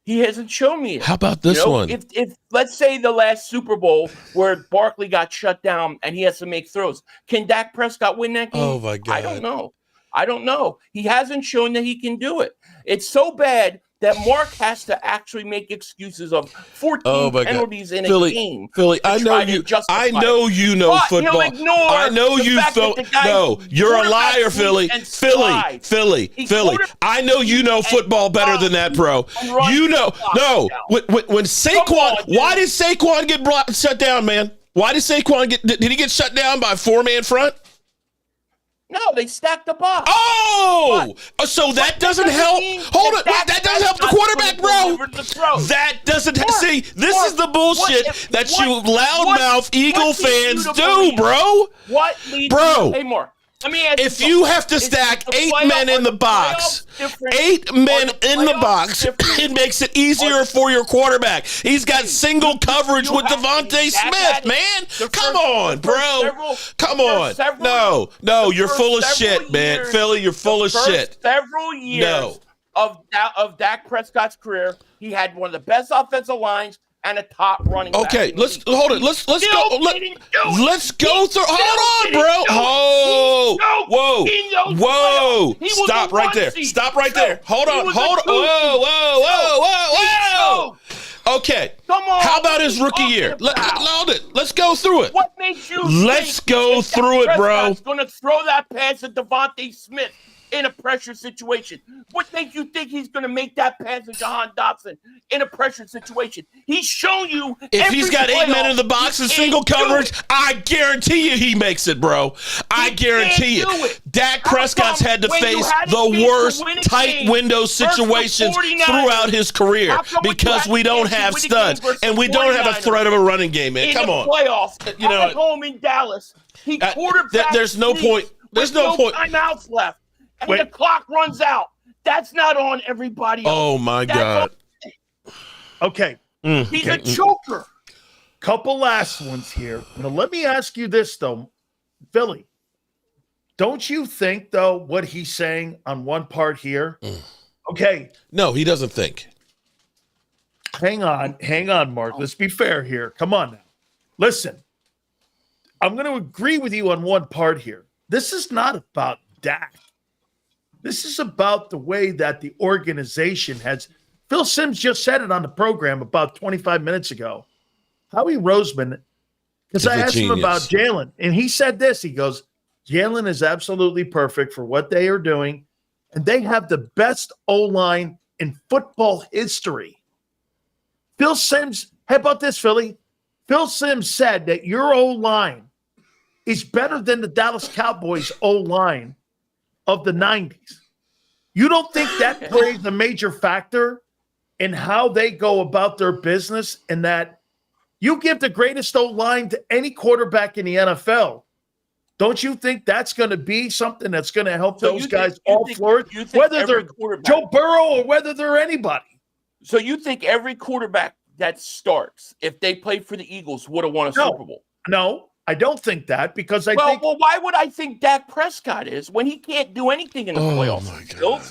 He hasn't shown me it. How about this one? If let's say the last Super Bowl where Barkley got shut down and he has to make throws, can Dak Prescott win that game? Oh, my God. I don't know. He hasn't shown that he can do it. It's so bad that Mark has to actually make excuses of 14 penalties in a game. Philly, I know you know football. I know you no, you're a liar, Philly. Philly. I know you know football better than that, bro. You know, no. When Saquon, why did Saquon get shut down, man? Why did Saquon did he get shut down by a 4-man front? No, they stacked the box. Oh, so that doesn't help. Hold it. That doesn't help the quarterback, bro. That doesn't see. This is the bullshit that you loudmouth Eagle fans do, bro. What leads bro? Hey, Mark. Let me ask if you have to stack 8 men in the box, 8 men in the box, it makes it easier for your quarterback. He's got single coverage with Devontae Smith, man. Come on, bro. Come on. No, you're full of shit, man. Philly, you're full of shit. Several years of Dak Prescott's career, he had one of the best offensive lines and a top running back. Okay, let's hold it. Let's go. Let's go through. Hold on, bro. Whoa. Stop right there. Stop right there. Hold on. Whoa. Okay. Come on. How about his rookie year? Let's go through it. What makes you Let's go through it, bro. Prescott's going to throw that pass at Devontae Smith in a pressure situation? What makes you think he's going to make that pass to Jahan Dotson in a pressure situation? He's shown you. If he's got 8 men in the box and single coverage, I guarantee you he makes it, bro. I guarantee you. Dak Prescott's had to face the worst tight window situations throughout his career because we don't have studs and we don't have a threat of a running game, man. Come on. Playoffs, you know, at home in Dallas, he quarterbacked. There's no point. There's no point. Timeouts left. And the clock runs out. That's not on everybody else. Oh, my God. Okay. He's a choker. Couple last ones here. Now, let me ask you this, though. Philly, don't you think, though, what he's saying on one part here? Okay. No, he doesn't think. Hang on, Mark. Let's be fair here. Come on now. Listen, I'm going to agree with you on one part here. This is not about Dak. This is about the way that the organization has. Phil Simms just said it on the program about 25 minutes ago. Howie Roseman, because I asked him about Jalen, and he said this. He goes, Jalen is absolutely perfect for what they are doing, and they have the best O-line in football history. Phil Simms, how about this, Philly? Phil Simms said that your O-line is better than the Dallas Cowboys O-line of the 90s. You don't think that plays a major factor in how they go about their business, and that you give the greatest O-line to any quarterback in the NFL? Don't you think that's going to be something that's going to help those guys all flourish, whether they're Joe Burrow or whether they're anybody? So you think every quarterback that starts, if they played for the Eagles, would have won a Super Bowl? No. I don't think that because I think. Well, why would I think Dak Prescott is when he can't do anything in the playoffs? My God.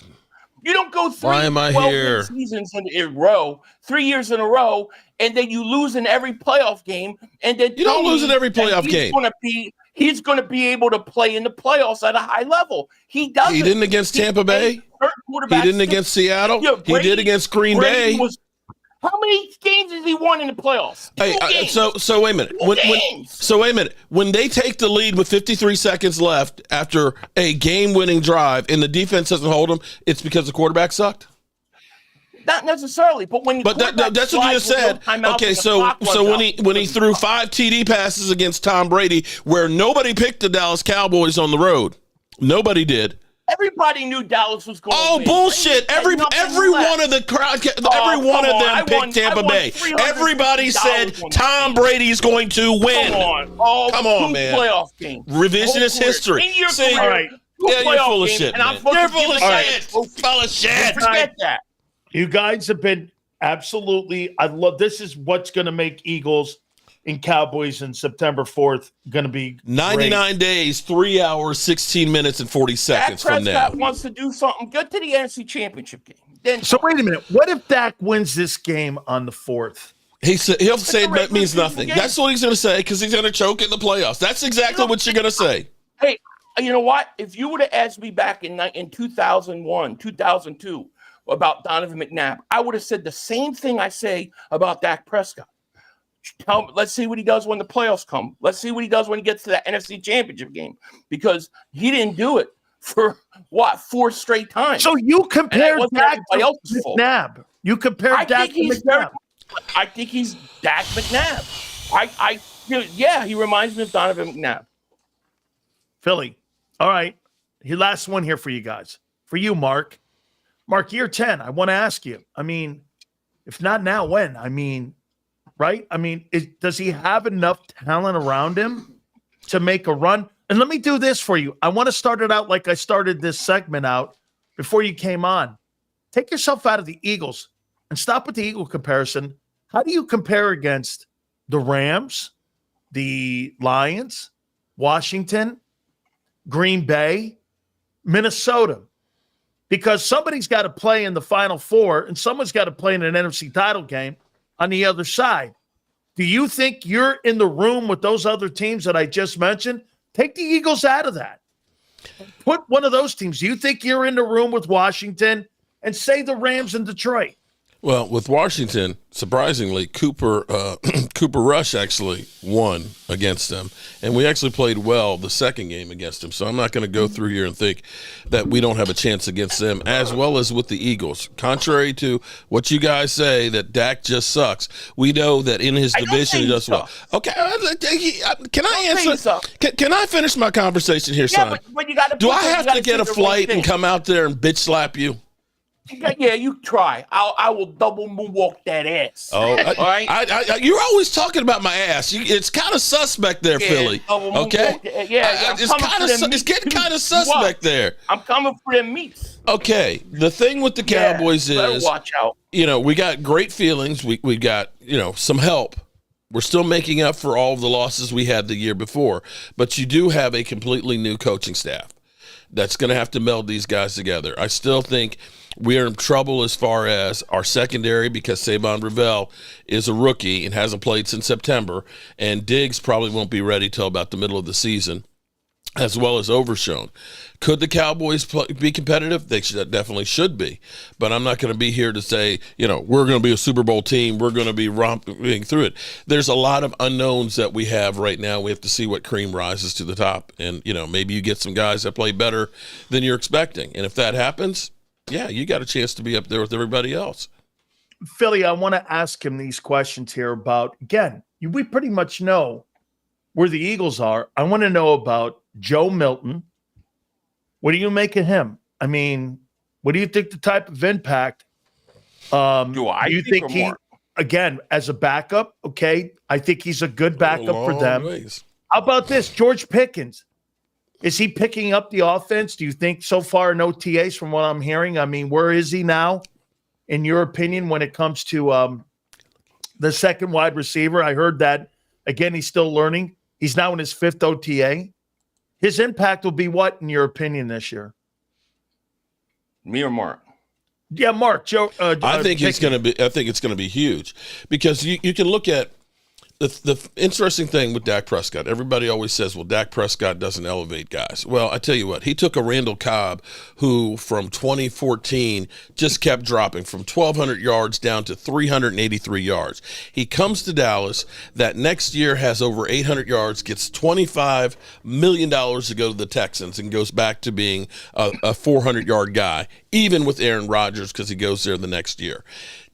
You don't go 12 seasons in a row, 3 years in a row, and then you lose in every playoff game, and then you don't lose in every playoff game. He's going to be able to play in the playoffs at a high level. He doesn't. He didn't against Tampa Bay. He didn't against Seattle. He did against Green Bay. How many games has he won in the playoffs? So wait a minute. Wait a minute. When they take the lead with 53 seconds left after a game-winning drive and the defense doesn't hold them, it's because the quarterback sucked? Not necessarily, but when But that's what you just said. Okay, so when he threw 5 TD passes against Tom Brady, where nobody picked the Dallas Cowboys on the road, nobody did. Everybody knew Dallas was going to win. Bullshit. Every one of the crowd, every one of them picked Tampa Bay. Everybody said Tom Brady's going to win. Come on, man. Playoff game. Revisionist history. In your See, career, yeah, you're full of shit, man. You're full of shit. Full of shit. Forget that. You guys have been absolutely. I love. This is what's going to make Eagles and Cowboys in September 4th going to be 99 days, 3 hours, 16 minutes, and 40 seconds from now. Dak wants to do something good to the NFC Championship game. Then so wait a minute. What if Dak wins this game on the 4th? He'll say that means nothing. That's what he's going to say because he's going to choke in the playoffs. That's exactly what you're going to say. Hey, you know what? If you would have asked me back in 2001, 2002 about Donovan McNabb, I would have said the same thing I say about Dak Prescott. Let's see what he does when the playoffs come. Let's see what he does when he gets to that NFC Championship game, because he didn't do it for 4 straight times. So you compare Dak to McNabb. You compare Dak to McNabb. I think he's Dak McNabb. Yeah, he reminds me of Donovan McNabb. Philly. All right. Last one here for you guys. For you, Mark. Mark, year 10. I want to ask you. I mean, if not now, when? I mean, right? I mean, does he have enough talent around him to make a run? And let me do this for you. I want to start it out like I started this segment out before you came on. Take yourself out of the Eagles and stop with the Eagle comparison. How do you compare against the Rams, the Lions, Washington, Green Bay, Minnesota? Because somebody's got to play in the Final Four and someone's got to play in an NFC title game on the other side. Do you think you're in the room with those other teams that I just mentioned? Take the Eagles out of that. Put one of those teams. Do you think you're in the room with Washington and say the Rams and Detroit? Well, with Washington, surprisingly, Cooper Rush actually won against them, and we actually played well the second game against them. So I'm not going to go through here and think that we don't have a chance against them, as well as with the Eagles. Contrary to what you guys say that Dak just sucks, we know that in his division he does well. Okay, can I answer? Can I finish my conversation here, son? But you gotta. Do I have to get a flight and come out there and bitch slap you? Yeah, you try. I will double moonwalk that ass. Oh, all right. You're always talking about my ass. It's kind of suspect there, Philly. Okay. It's getting kind of suspect there. I'm coming for them meats. Okay. The thing with the Cowboys is, watch out. We got great feelings. We got some help. We're still making up for all of the losses we had the year before, but you do have a completely new coaching staff that's going to have to meld these guys together. I still think we are in trouble as far as our secondary because Savon Ravel is a rookie and hasn't played since September, and Diggs probably won't be ready till about the middle of the season, as well as Overshown. Could the Cowboys be competitive? They definitely should be. But I'm not going to be here to say, we're going to be a Super Bowl team. We're going to be romping through it. There's a lot of unknowns that we have right now. We have to see what cream rises to the top. And, maybe you get some guys that play better than you're expecting. And if that happens, yeah, you got a chance to be up there with everybody else. Philly, I want to ask him these questions here about, again, we pretty much know where the Eagles are. I want to know about Joe Milton. What do you make of him? I mean, what do you think the type of impact? Do you think he, again, as a backup? Okay, I think he's a good backup for them. How about this, George Pickens? Is he picking up the offense? Do you think so far no TAs from what I'm hearing? I mean, where is he now, in your opinion, when it comes to the second wide receiver? I heard that, again, he's still learning. He's now in his 5th OTA. His impact will be what, in your opinion, this year? Me or Mark? Yeah, Mark. Joe. I think it's going to be. I think it's going to be huge because you can look at the interesting thing with Dak Prescott, everybody always says, well, Dak Prescott doesn't elevate guys. Well, I tell you what, he took a Randall Cobb who from 2014 just kept dropping from 1,200 yards down to 383 yards. He comes to Dallas. That next year has over 800 yards, gets $25 million to go to the Texans, and goes back to being a 400-yard guy, even with Aaron Rodgers, because he goes there the next year.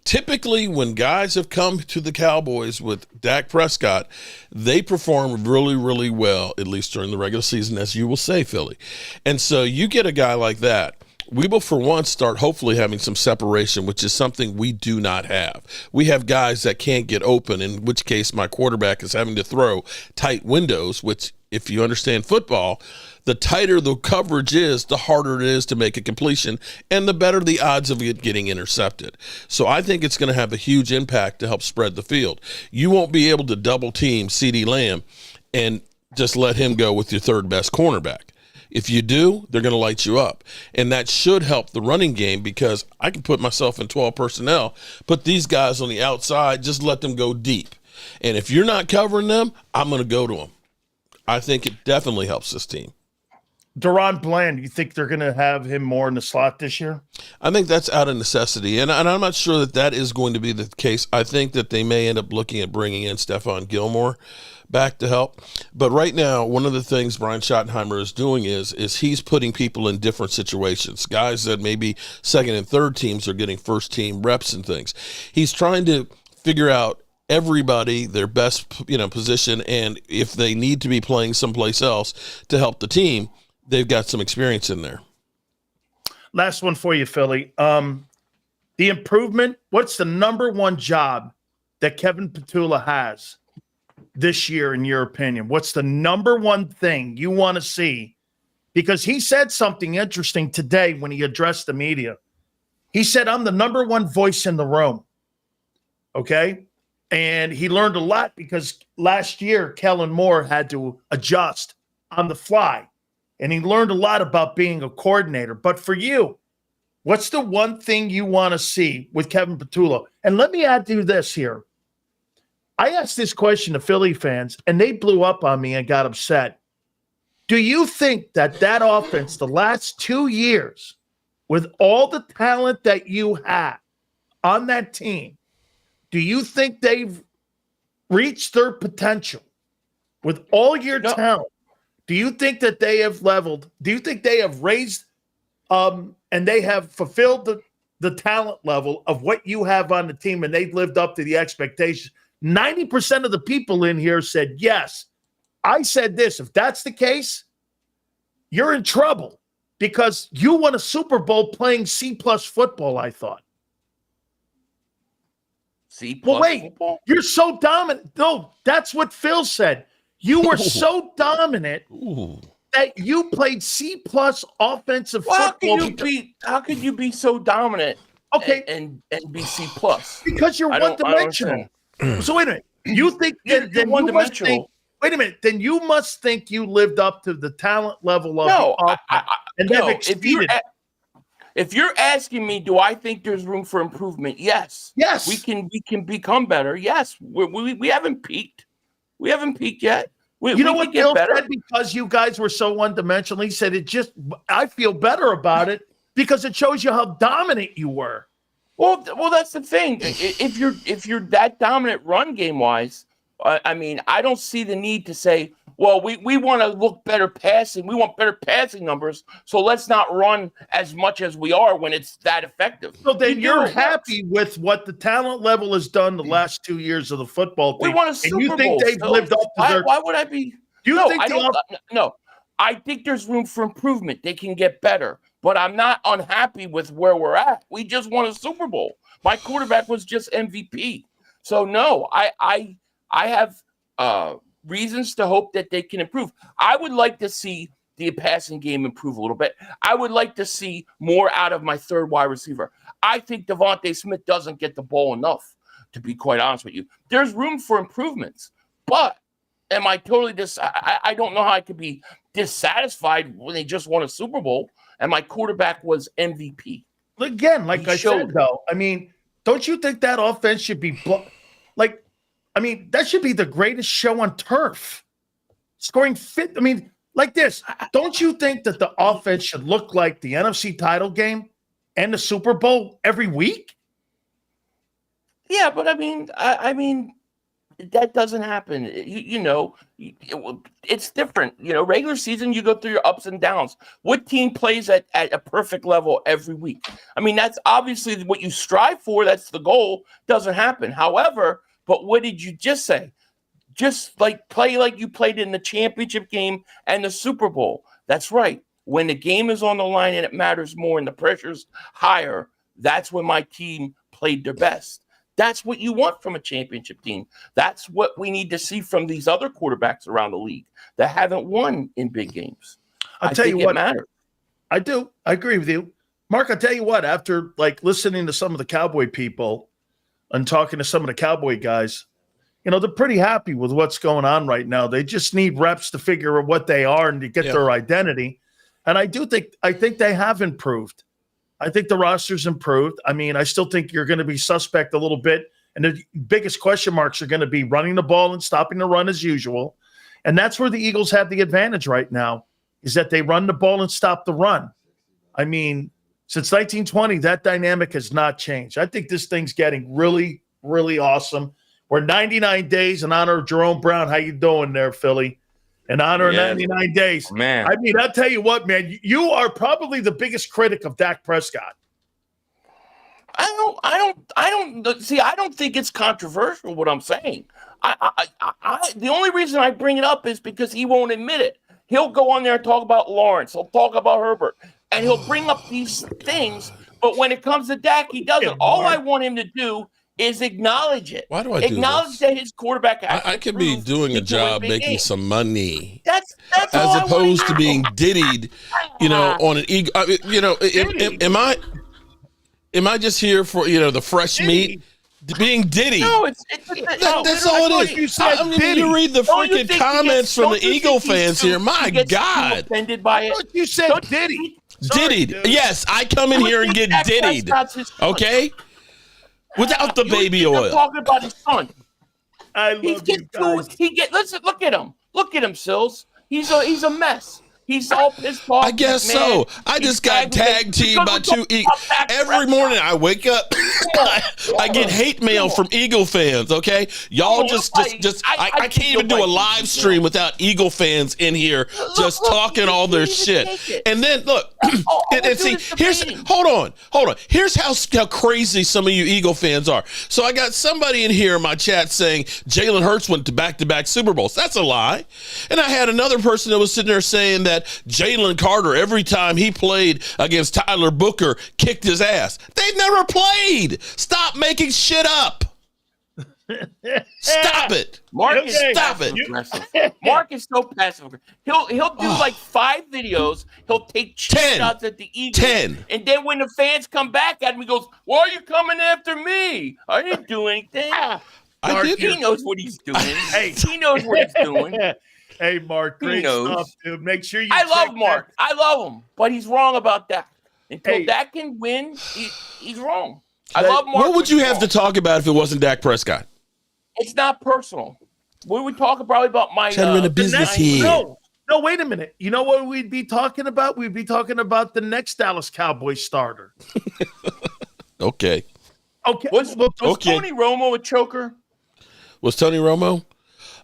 Typically, when guys have come to the Cowboys with Dak Prescott, they perform really, really well, at least during the regular season, as you will say, Philly. And so you get a guy like that, we will for once start hopefully having some separation, which is something we do not have. We have guys that can't get open, in which case my quarterback is having to throw tight windows, which, if you understand football, the tighter the coverage is, the harder it is to make a completion, and the better the odds of it getting intercepted. So I think it's going to have a huge impact to help spread the field. You won't be able to double team CeeDee Lamb and just let him go with your third best cornerback. If you do, they're going to light you up. And that should help the running game, because I can put myself in 12 personnel, put these guys on the outside, just let them go deep. And if you're not covering them, I'm going to go to them. I think it definitely helps this team. Deron Bland, you think they're going to have him more in the slot this year? I think that's out of necessity, and I'm not sure that is going to be the case. I think that they may end up looking at bringing in Stephon Gilmore back to help. But right now, one of the things Brian Schottenheimer is doing is he's putting people in different situations. Guys that maybe second and third teams are getting first-team reps and things. He's trying to figure out everybody their best position, and if they need to be playing someplace else to help the team, they've got some experience in there. Last one for you, Philly. The improvement, what's the number one job that Kevin Petula has this year, in your opinion? What's the number one thing you want to see? Because he said something interesting today when he addressed the media. He said, I'm the number one voice in the room. Okay? And he learned a lot because last year, Kellen Moore had to adjust on the fly. And he learned a lot about being a coordinator. But for you, what's the one thing you want to see with Kevin Petula? And let me add to this here. I asked this question to Philly fans, and they blew up on me and got upset. Do you think that offense, the last 2 years, with all the talent that you have on that team, do you think they've reached their potential with all your talent? Do you think that they have leveled? Do you think they have raised and they have fulfilled the talent level of what you have on the team, and they've lived up to the expectations? 90% of the people in here said yes. I said this. If that's the case, you're in trouble because you won a Super Bowl playing C-plus football, I thought. C-plus well, wait, football? You're so dominant. No, that's what Phil said. You were so dominant that you played C-plus offensive football. How could you be so dominant? Okay, and be C-plus? Because you're one-dimensional. So wait a minute. You think that then you must think? Wait a minute. Then you must think you lived up to the talent level of the offense and then exceeded. If you're asking me, do I think there's room for improvement? Yes. Yes. We can become better. Yes. We haven't peaked. We haven't peaked yet. You know what Bill said? Because you guys were so one-dimensional, he said, I feel better about it because it shows you how dominant you were. Well, that's the thing. If you're that dominant run game wise, I mean, I don't see the need to say, well, we want to look better passing. We want better passing numbers, so let's not run as much as we are when it's that effective. So then you're happy with what the talent level has done the last 2 years of the football team. We want a Super Bowl. And you think they've lived up to their... Why would I be... No, I think there's room for improvement. They can get better, but I'm not unhappy with where we're at. We just won a Super Bowl. My quarterback was just MVP. So no, I have reasons to hope that they can improve. I would like to see the passing game improve a little bit. I would like to see more out of my third wide receiver. I think Devontae Smith doesn't get the ball enough, to be quite honest with you. There's room for improvements, but am I totally I don't know how I could be dissatisfied when they just won a Super Bowl and my quarterback was MVP. Again, like I said, though, I mean, don't you think that offense should be I mean, that should be the greatest show on turf. Scoring fit. I mean, like this. Don't you think that the offense should look like the NFC title game and the Super Bowl every week? Yeah, but I mean, that doesn't happen. It's different. Regular season, you go through your ups and downs. What team plays at a perfect level every week? I mean, that's obviously what you strive for. That's the goal. Doesn't happen. However, but what did you just say? Just like play like you played in the championship game and the Super Bowl. That's right. When the game is on the line and it matters more and the pressure's higher, that's when my team played their best. That's what you want from a championship team. That's what we need to see from these other quarterbacks around the league that haven't won in big games. I'll tell you what, it matters. I do. I agree with you. Mark, I'll tell you what, after like listening to some of the Cowboy people and talking to some of the Cowboy guys, they're pretty happy with what's going on right now. They just need reps to figure out what they are and to get their identity. And I think they have improved. I think the roster's improved. I mean, I still think you're going to be suspect a little bit. And the biggest question marks are going to be running the ball and stopping the run as usual. And that's where the Eagles have the advantage right now, is that they run the ball and stop the run. I mean, since 1920, that dynamic has not changed. I think this thing's getting really, really awesome. We're 99 days in honor of Jerome Brown. How you doing there, Philly? In honor of 99 days. Man. I mean, I'll tell you what, man, you are probably the biggest critic of Dak Prescott. I don't think it's controversial what I'm saying. The only reason I bring it up is because he won't admit it. He'll go on there and talk about Lawrence. He'll talk about Herbert. And he'll bring up these things. But when it comes to Dak, he doesn't. All I want him to do is acknowledge it. Why do I do acknowledge this? that his quarterback I could be doing a job making some money. That's as opposed to being diddied, on an ego. Am I just here for the fresh meat? Being diddy. No, that's all it is. You read the freaking comments from the Eagle fans here. My God. Offended by it. You said diddy. Diddied. Yes, I come in here and get diddied. Okay? Without the baby oil. I'm talking about his son. I love you guys. Listen, look at him. Look at him, Sills. He's a mess. He's all pissed off. I guess so. I just got tag teamed by two every morning I wake up, I get hate mail from Eagle fans, okay? Y'all I can't even do a live stream without Eagle fans in here just talking all their shit. And then look, and see, hold on. Here's how crazy some of you Eagle fans are. So I got somebody in here in my chat saying Jalen Hurts went to back-to-back Super Bowls. That's a lie. And I had another person that was sitting there saying that Jalen Carter, every time he played against Tyler Booker, kicked his ass. They never played. Stop making shit up. Stop it. Mark is so passive. He'll do like 5 videos. He'll take shots at the Eagles. 10. And then when the fans come back at him, he goes, "Why are you coming after me? I didn't do anything." He knows what he's doing. He knows what he's doing. Hey, Mark, great stuff, dude. Make sure you. I love Mark. I love him, but he's wrong about that. Until Dak can win, he's wrong. I love Mark. What would you have to talk about if it wasn't Dak Prescott? It's not personal. We would talk probably about my business here. No, wait a minute. You know what we'd be talking about? We'd be talking about the next Dallas Cowboys starter. Okay. Was Tony Romo a choker? Was Tony Romo?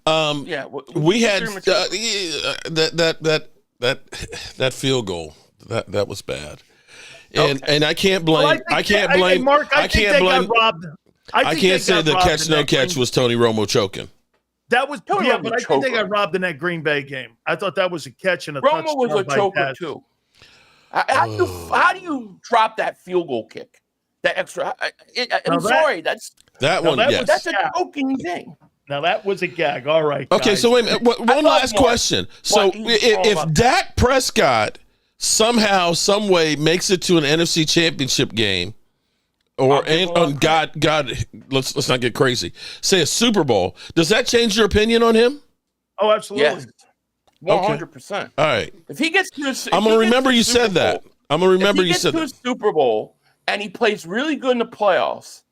Yeah, we had that field goal that was bad, and I can't blame. I can't blame. Mark, I can't say the catch no catch was Tony Romo choking. That was but I think they got robbed in that Green Bay game. I thought that was a catch and a touchdown. Romo was a choker too. How do you drop that field goal kick? That extra. I'm sorry. That's a choking thing. Now, that was a gag. All right, guys. Okay, so wait a minute. One last question. So if Dak Prescott somehow, some way makes it to an NFC Championship game, or God, let's not get crazy, say a Super Bowl, does that change your opinion on him? Oh, absolutely. Yes. 100%. All right. If he gets to I'm going to remember you said that. I'm going to remember you said that. If he gets to a Super Bowl and he plays really good in the playoffs,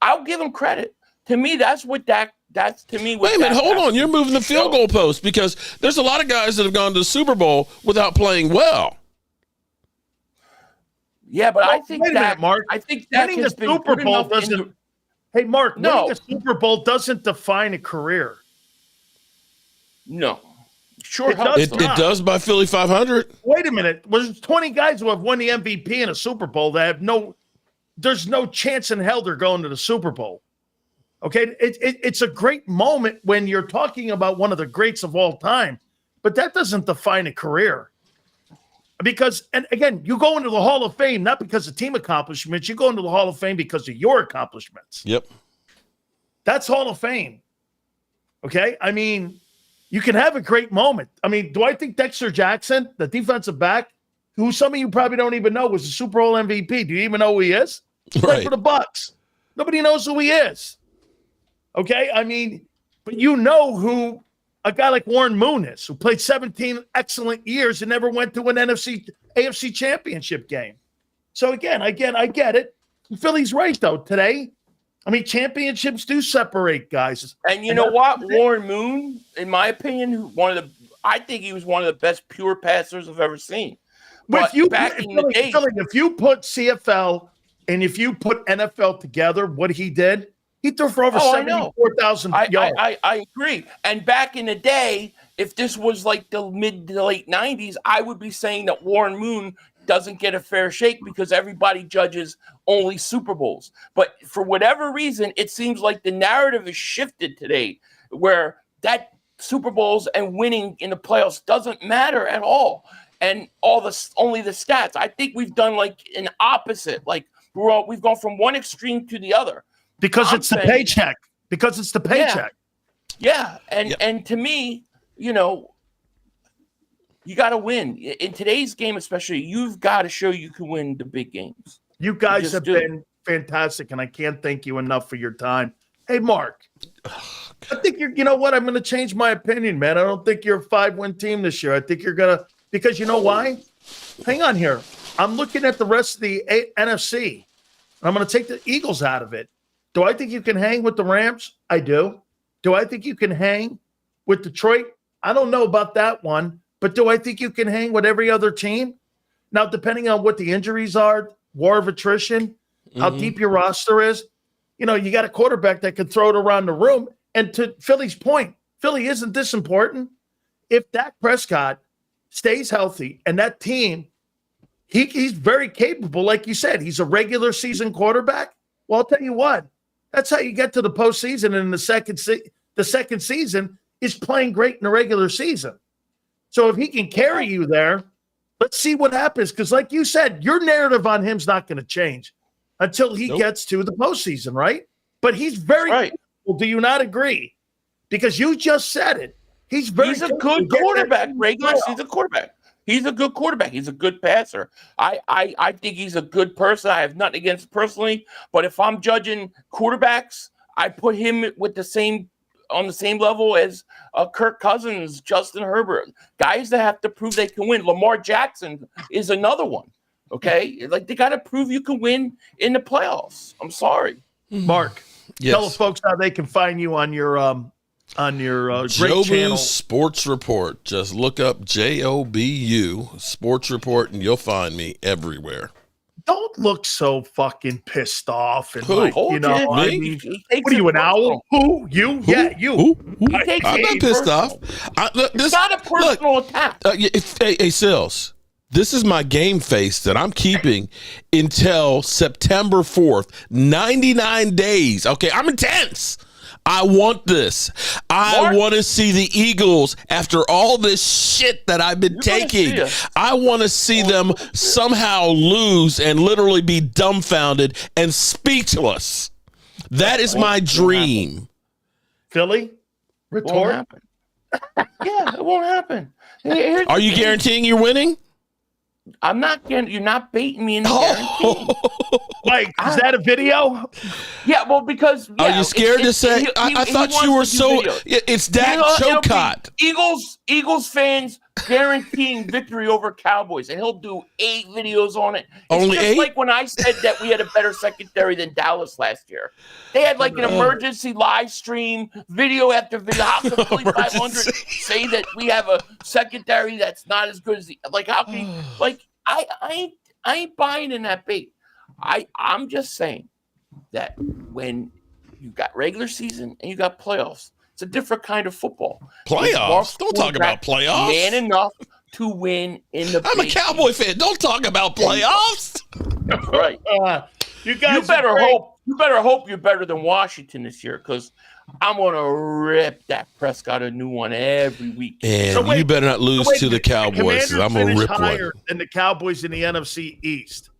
I'll give him credit. To me, that's what Dak That's to me. What Wait a minute, Dak hold has on. to You're moving the field show. goal post because there's a lot of guys that have gone to the Super Bowl without playing well. Yeah, but I think wait a minute, Dak. Mark. I think Dak Winning has a been Super good Bowl enough in doesn't. the- Hey, Mark, No. winning a Super Bowl doesn't define a career. No, sure It helps. does though. It does by Philly 500. Wait a minute. Was 20 guys who have won the MVP in a Super Bowl that have there's no chance in hell they're going to the Super Bowl. Okay. It's a great moment when you're talking about one of the greats of all time, but that doesn't define a career. Because, and again, you go into the Hall of Fame not because of team accomplishments, you go into the Hall of Fame because of your accomplishments. Yep. That's Hall of Fame. Okay. I mean, you can have a great moment. I mean, do I think Dexter Jackson, the defensive back, who some of you probably don't even know, was a Super Bowl MVP? Do you even know who he is? He played Right. for the Bucks. Nobody knows who he is. Okay. I mean, but you know who a guy like Warren Moon is, who played 17 excellent years and never went to an AFC championship game. So again, I get it. Philly's right, though, today. I mean, championships do separate guys. And you know what? Warren Moon, in my opinion, I think he was one of the best pure passers I've ever seen. But back in the day, if you put CFL and if you put NFL together, what he did, he threw for over 74,000 yards. I agree. And back in the day, if this was like the mid to late 90s, I would be saying that Warren Moon doesn't get a fair shake because everybody judges only Super Bowls. But for whatever reason, it seems like the narrative is shifted today where that Super Bowls and winning in the playoffs doesn't matter at all. And only the stats. I think we've done like an opposite. Like we've gone from one extreme to the other. Because it's the paycheck. Because it's the paycheck. Yeah. And to me, you know, you got to win. In today's game, especially, you've got to show you can win the big games. You guys have been fantastic, and I can't thank you enough for your time. Hey, Mark, I think you know what? I'm going to change my opinion, man. I don't think you're a 5-win team this year. I think you're going to, because you know why? Hang on here. I'm looking at the rest of the NFC. I'm going to take the Eagles out of it. Do I think you can hang with the Rams? I do. Do I think you can hang with Detroit? I don't know about that one. But do I think you can hang with every other team? Now, depending on what the injuries are, war of attrition, how deep your roster is, you know, you got a quarterback that can throw it around the room. And to Philly's point, Philly isn't this important. If Dak Prescott stays healthy and that team, he's very capable. Like you said, he's a regular season quarterback. Well, I'll tell you what, that's how you get to the postseason. And the second season is playing great in the regular season. So if he can carry you there, let's see what happens. Because like you said, your narrative on him's not going to change until he gets to the postseason, right? But he's very capable. Do you not agree? Because you just said it. He's a good quarterback. Regular season quarterback. He's a good quarterback. He's a good passer. I think he's a good person. I have nothing against personally. But if I'm judging quarterbacks, I put him on the same level as Kirk Cousins, Justin Herbert, guys that have to prove they can win. Lamar Jackson is another one. Okay, like they got to prove you can win in the playoffs. I'm sorry, Mark. Yes. Tell the folks how they can find you on your great Jobu channel. Sports Report. Just look up JOBU Sports Report, and you'll find me everywhere. Don't look so fucking pissed off and Who? like, you know, Me? I mean, what are you, an owl? Who? You? Yeah, you. Who? takes I'm it not pissed personal. off. It's not a personal attack. Hey, Sills, this is my game face that I'm keeping until September 4th. 99 days. Okay, I'm intense. I want this. I want to see the Eagles after all this shit that I've been taking. I want to see them somehow lose and literally be dumbfounded and speechless. That is my dream. Philly? Retort? Yeah, it won't happen. Are you guaranteeing you're winning? I'm not getting. You're not baiting me into guaranteeing. Mike, is that a video? Yeah, well, because are you scared to say? I thought you were so. It's Dak Chocott. Eagles fans guaranteeing victory over Cowboys, and he'll do 8 videos on it. It's Only just 8? like when I said that we had a better secondary than Dallas last year. They had like an emergency live stream, video after video. How can Philly 500 say that we have a secondary that's not as good as how can you, I ain't buying in that bait. I'm just saying that when you got regular season and you got playoffs, it's a different kind of football. Playoffs? Don't talk about playoffs. Man enough to win in the I'm a Cowboy fan. Don't talk about playoffs. Right. You guys better hope you're better than Washington this year, because I'm gonna rip Dak Prescott a new one every week. And you better not lose to the Cowboys, because I'm gonna rip higher one. than the Cowboys in the NFC East.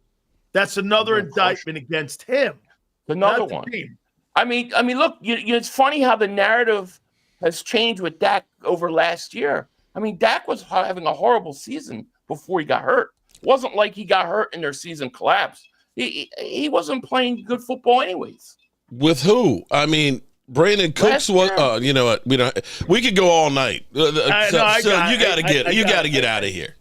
That's another indictment against him. Another one. Team. I mean, look, it's funny how the narrative has changed with Dak over last year. I mean, Dak was having a horrible season before he got hurt. It wasn't like he got hurt and their season collapsed. He wasn't playing good football anyways. With who? I mean, Brandon Cooks was. You know what? We could go all night. You got to get out of here.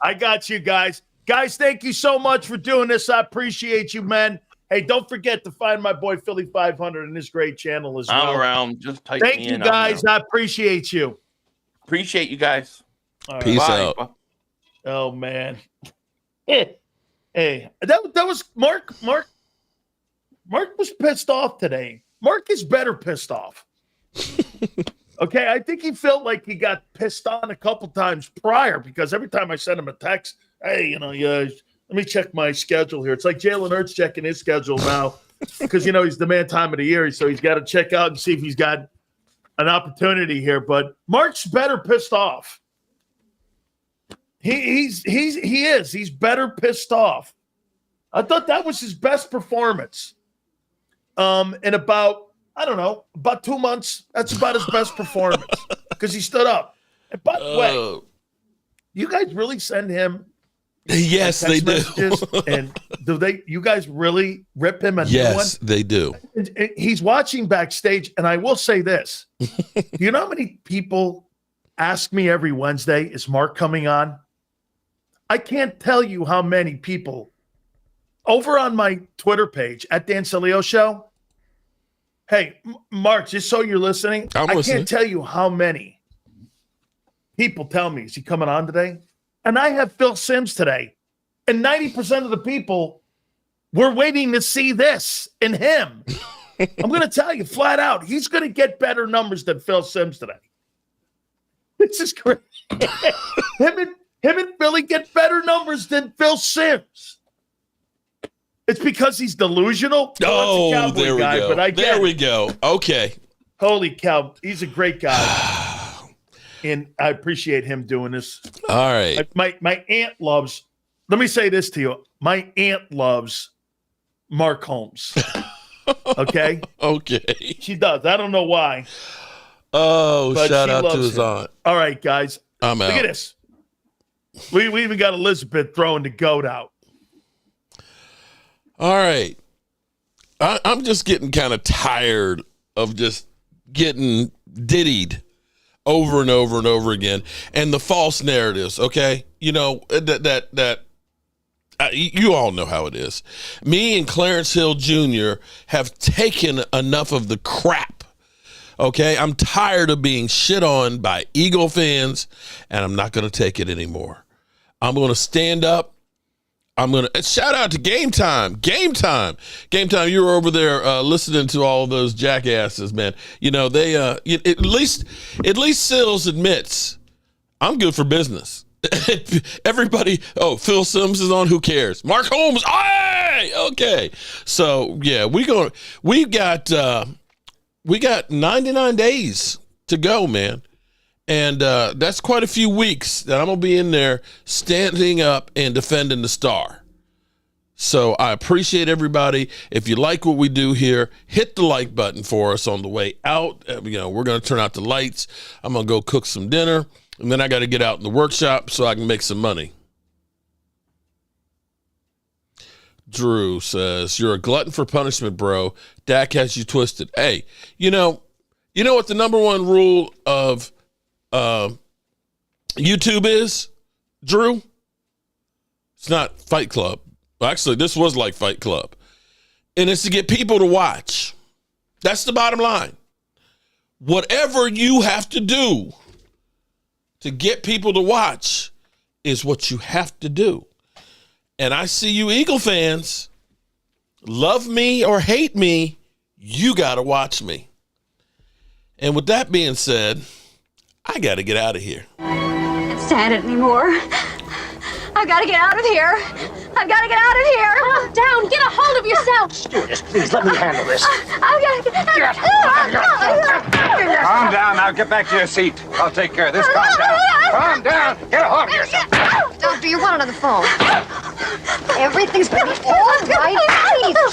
I got you guys. Guys, thank you so much for doing this. I appreciate you, man. Hey, don't forget to find my boy Philly 500 in this great channel as well. I'm around. Just type Thank me you, in. guys. I appreciate you. Appreciate you guys. All right. Peace Bye. out. Oh man. Hey, that was Mark. Mark was pissed off today. Mark is better pissed off. Okay, I think he felt like he got pissed on a couple times prior, because every time I sent him a text, hey, let me check my schedule here. It's like Jalen Hurts checking his schedule now, because he's the man time of the year, so he's got to check out and see if he's got an opportunity here. But Mark's better pissed off. He is. He's better pissed off. I thought that was his best performance. In about 2 months. That's about his best performance, because he stood up. And by the way, you guys really send him? Yes, they do. And you guys really rip him a new one? Yes, they do. He's watching backstage, and I will say this. Do you know how many people ask me every Wednesday, is Mark coming on? I can't tell you how many people over on my Twitter page at Dan Salio Show. Hey, Mark, just so you're listening, I can't tell you how many people tell me, is he coming on today? And I have Phil Simms today. And 90% of the people were waiting to see this in him. I'm going to tell you flat out, he's going to get better numbers than Phil Simms today. This is great. Him and Philly get better numbers than Phil Simms. It's because he's delusional. Oh, there we go. But there we go. Okay. Holy cow. He's a great guy. And I appreciate him doing this. All right. My aunt loves, let me say this to you. My aunt loves Mark Holmes. Okay? Okay. She does. I don't know why. Oh, shout out to his aunt. All right, guys. I'm out. Look at this. We even got Elizabeth throwing the goat out. All right. I'm just getting kind of tired of just getting diddied over and over and over again, and the false narratives. Okay, you all know how it is. Me and Clarence Hill Jr. have taken enough of the crap. Okay, I'm tired of being shit on by Eagle fans, and I'm not going to take it anymore. I'm going to stand up. I'm going to shout out to Game Time. Game Time. You were over there listening to all of those jackasses, man. They at least Sills admits I'm good for business. Everybody, Phil Simms is on. Who cares? Mark Holmes. Hey, okay. So yeah, we got 99 days to go, man. And that's quite a few weeks that I'm going to be in there standing up and defending the star. So I appreciate everybody. If you like what we do here, hit the like button for us on the way out. We're going to turn out the lights. I'm going to go cook some dinner. And then I got to get out in the workshop so I can make some money. Drew says, you're a glutton for punishment, bro. Dak has you twisted. Hey, you know what the number one rule of YouTube is, Drew? It's not Fight Club. Actually, this was like Fight Club. And it's to get people to watch. That's the bottom line. Whatever you have to do to get people to watch is what you have to do. And I see you Eagle fans, love me or hate me, you got to watch me. And with that being said, I got to get out of here. I can't stand it anymore. I've got to get out of here. I've got to get out of here. Calm down. Get a hold of yourself. Stewardess, please let me handle this. I've got to get Calm down. Now get back to your seat. I'll take care of this. Calm down. Calm down. Get a hold of yourself. Doctor, you want another phone. Everything's going to be all right. Please.